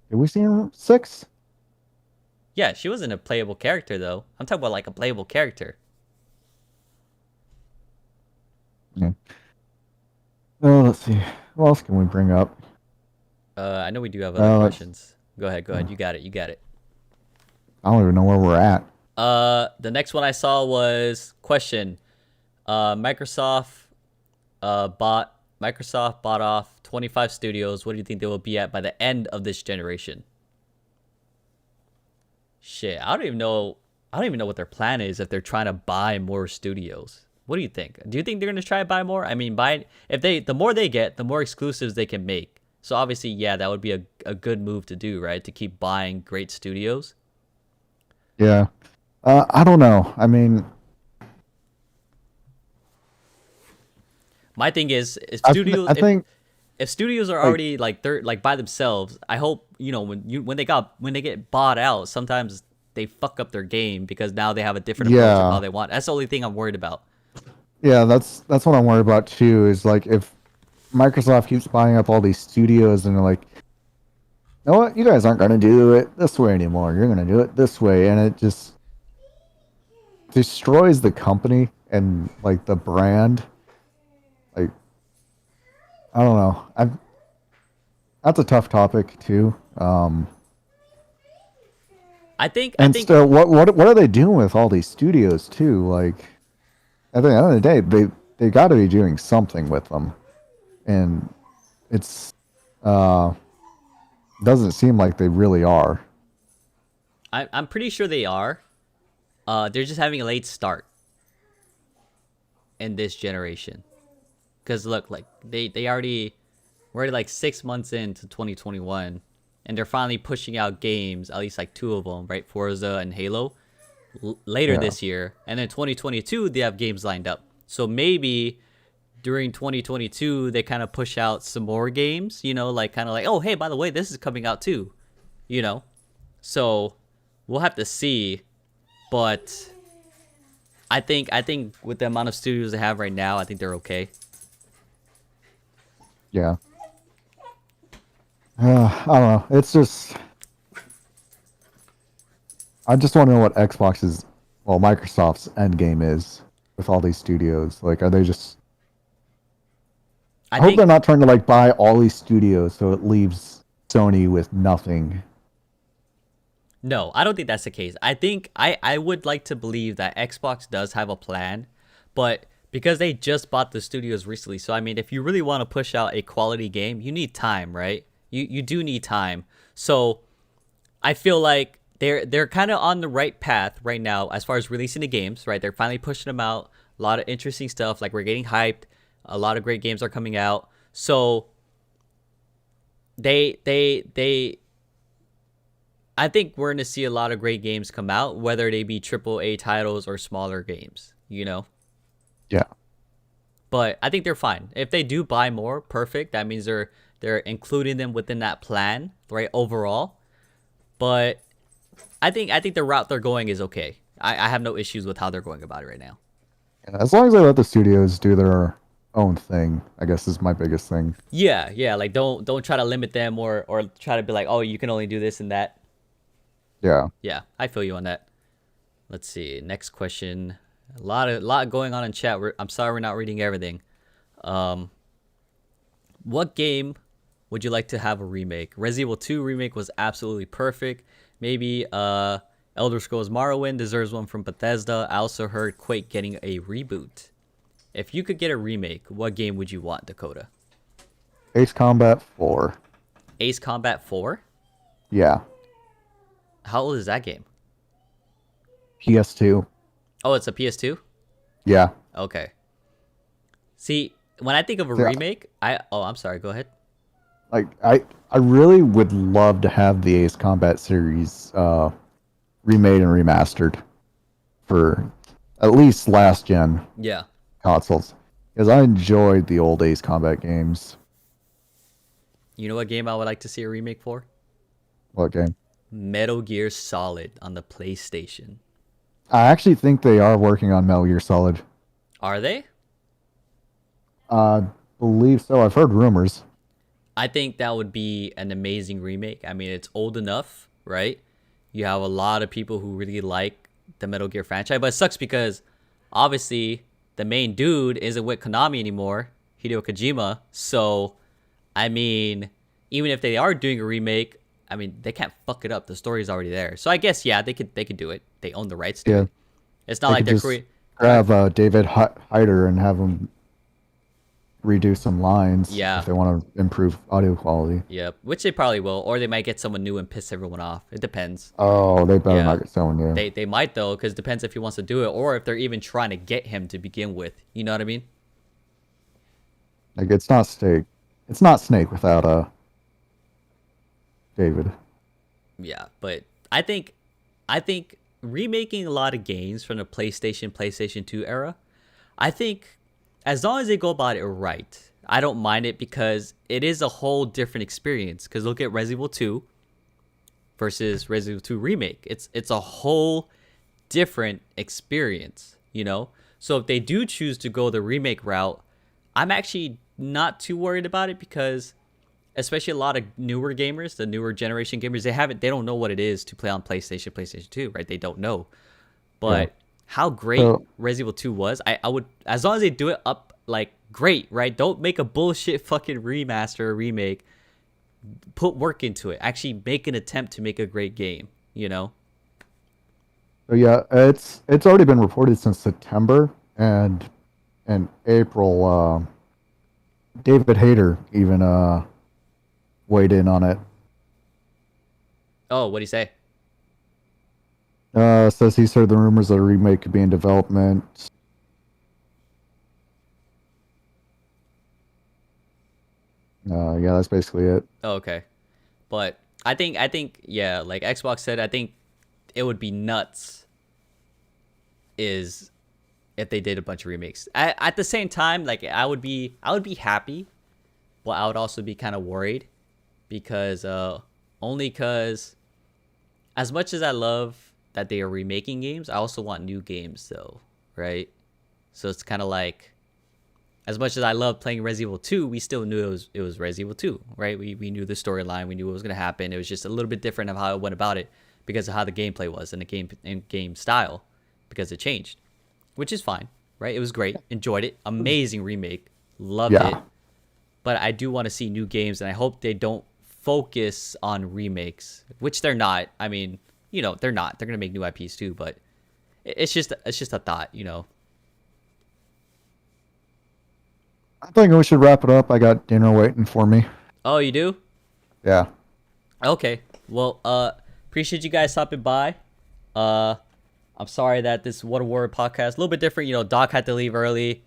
Did we see her 6? Yeah, she wasn't a playable character though. I'm talking about like a playable character. Yeah. Oh, let's see. What else can we bring up? I know we do have other let's- questions. Go ahead, go ahead. You got it. You got it. I don't even know where we're at. The next one I saw was question. Microsoft bought off 25 studios. What do you think they will be at by the end of this generation? Shit, I don't even know what their plan is if they're trying to buy more studios. What do you think? Do you think they're gonna try to buy more? I mean, the more they get, the more exclusives they can make. So obviously, yeah, that would be a good move to do, right? To keep buying great studios. Yeah. I don't know. I mean, My thing is, if I, studios, I think if studios are already like they're like by themselves, I hope when they get bought out, sometimes they fuck up their game because now they have a different approach of Yeah. how they want. That's the only thing I'm worried about. yeah, that's what I'm worried about too. Is like if Microsoft keeps buying up all these studios and they're like, you know what, you guys aren't gonna do it this way anymore. You're gonna do it this way, and it just destroys the company and like the brand. Like, I don't know. That's a tough topic too. I think Still, what are they doing with all these studios too? Like, at the end of the day, they got to be doing something with them, and it's doesn't seem like they really are. I'm pretty sure they are. They're just having a late start in this generation. Because look, like we're already like 6 months into 2021, and they're finally pushing out games, at least like 2 of them, right? Forza and Halo, later Yeah. this year, and then 2022 they have games lined up. So maybe during 2022 they kind of push out some more games, like kind of like, oh hey, by the way, this is coming out too, you know. So we'll have to see, but I think with the amount of studios they have right now, I think they're okay. Yeah. I don't know. It's just, I just want to know what Microsoft's end game is with all these studios. Like, are they just? I hope they're not trying to like buy all these studios so it leaves Sony with nothing. No, I don't think that's the case. I think I would like to believe that Xbox does have a plan, but because they just bought the studios recently, so I mean, if you really want to push out a quality game, you need time, right? You do need time. So I feel like they're kind of on the right path right now as far as releasing the games, right? They're finally pushing them out. A lot of interesting stuff. Like we're getting hyped. A lot of great games are coming out. So they I think we're gonna see a lot of great games come out, whether they be AAA titles or smaller games, you know. Yeah. But I think they're fine. If they do buy more, perfect. That means they're including them within that plan, right? Overall. But I think the route they're going is okay. I have no issues with how they're going about it right now. As long as they let the studios do their own thing, I guess is my biggest thing. Yeah. Like don't try to limit them or try to be like, oh, you can only do this and that. Yeah. Yeah, I feel you on that. Let's see. Next question. A lot going on in chat. I'm sorry we're not reading everything. What game would you like to have a remake? Resident Evil 2 remake was absolutely perfect. Maybe Elder Scrolls Morrowind deserves one from Bethesda. I also heard Quake getting a reboot. If you could get a remake, what game would you want, Dakota? Ace Combat 4. Ace Combat 4? Yeah. How old is that game? PS2. Oh, it's a PS2? Yeah. Okay. See, when I think of a Yeah. remake, I'm sorry, go ahead. Like I really would love to have the Ace Combat series remade and remastered for at least last gen Yeah. consoles, because I enjoyed the old Ace Combat games. You know what game I would like to see a remake for? What game? Metal Gear Solid on the PlayStation. I actually think they are working on Metal Gear Solid. Are they? I believe so. I've heard rumors. I think that would be an amazing remake. I mean, it's old enough, right? You have a lot of people who really like the Metal Gear franchise, but it sucks because obviously the main dude isn't with Konami anymore, Hideo Kojima. So, I mean, even if they are doing a remake, I mean, they can't fuck it up. The story's already there. So I guess yeah, they could do it. They own the rights to Yeah. it. It's not They like could they're just creating. grab David Hyder and have him redo some lines. Yeah. If they want to improve audio quality. Yep, which they probably will, or they might get someone new and piss everyone off. It depends. Oh, they better Yeah. not get someone new. They might though, because it depends if he wants to do it or if they're even trying to get him to begin with. You know what I mean? Like it's not Snake. It's not Snake without David. Yeah, but I think remaking a lot of games from the PlayStation 2 era, I think as long as they go about it right, I don't mind it because it is a whole different experience. Because look at Resident Evil 2 versus Resident Evil 2 remake. It's a whole different experience, you know? So if they do choose to go the remake route, I'm actually not too worried about it because especially a lot of newer gamers, the newer generation gamers, they don't know what it is to play on PlayStation 2, right? They don't know. But Yeah. how great So- Resident Evil 2 was, I would, as long as they do it up like great, right? Don't make a bullshit fucking remaster or remake. Put work into it. Actually make an attempt to make a great game, you know? So yeah, it's already been reported since September, and in April, David Hayter even weighed in on it. Oh, what'd he say? Says he's heard the rumors that a remake could be in development. Yeah, that's basically it. Oh, okay. But I think yeah, like Xbox said, I think it would be nuts is if they did a bunch of remakes. At the same time, like I would be happy, but I would also be kind of worried because only because as much as I love that they are remaking games, I also want new games though, right? So it's kind of like as much as I love playing Resident Evil 2, we still knew it was Resident Evil 2, right? We knew the storyline, we knew what was going to happen. It was just a little bit different of how it went about it because of how the gameplay was and the game style because it changed, which is fine, right? It was great, enjoyed it, amazing remake, loved Yeah. it. But I do want to see new games, and I hope they don't focus on remakes, which they're not. I mean, you know, they're not. They're gonna make new IPs too, but it's just a thought, you know. I think we should wrap it up. I got dinner waiting for me. Oh, you do? Yeah. Okay. Well, appreciate you guys stopping by. I'm sorry that this What a Word podcast a little bit different. You know, Doc had to leave early.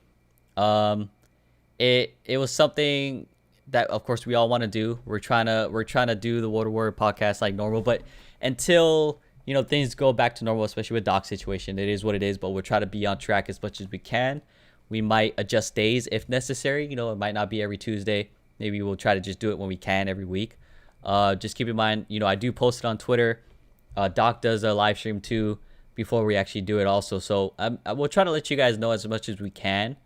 It was something that of course we all want to do. We're trying to do the What a Word podcast like normal, but until things go back to normal, especially with Doc's situation, it is what it is. But we'll try to be on track as much as we can. We might adjust days if necessary. It might not be every Tuesday. Maybe we'll try to just do it when we can every week. Just keep in mind, I do post it on Twitter. Doc does a live stream too before we actually do it also. So I will try to let you guys know as much as we can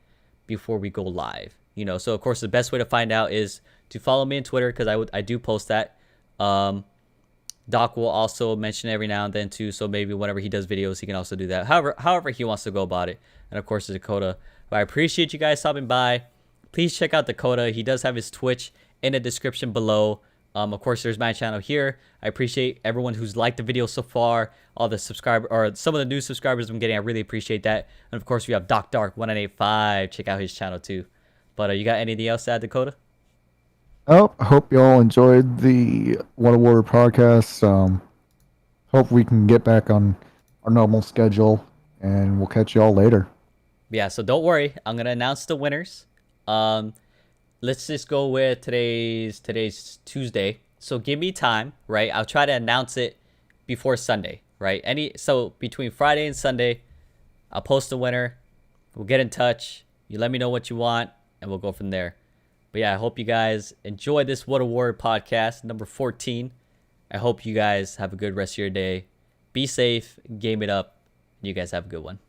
before we go live. So of course the best way to find out is to follow me on Twitter, because I do post that. Doc will also mention every now and then too, so maybe whenever he does videos, he can also do that. However he wants to go about it. And of course, Dakkota. But I appreciate you guys stopping by. Please check out Dakkota. He does have his Twitch in the description below. Of course, there's my channel here. I appreciate everyone who's liked the video so far. All the subscribers, or some of the new subscribers I'm getting, I really appreciate that. And of course, we have Doc Dark 1985. Check out his channel too. But you got anything else to add, Dakkota? Oh, I hope you all enjoyed the What a Word podcast. Hope we can get back on our normal schedule, and we'll catch you all later. Yeah, so don't worry. I'm going to announce the winners. Let's just go with today's Tuesday. So give me time, right? I'll try to announce it before Sunday, right? So between Friday and Sunday, I'll post the winner. We'll get in touch. You let me know what you want, and we'll go from there. But yeah, I hope you guys enjoy this What a Word podcast, number 14. I hope you guys have a good rest of your day. Be safe, game it up. You guys have a good one.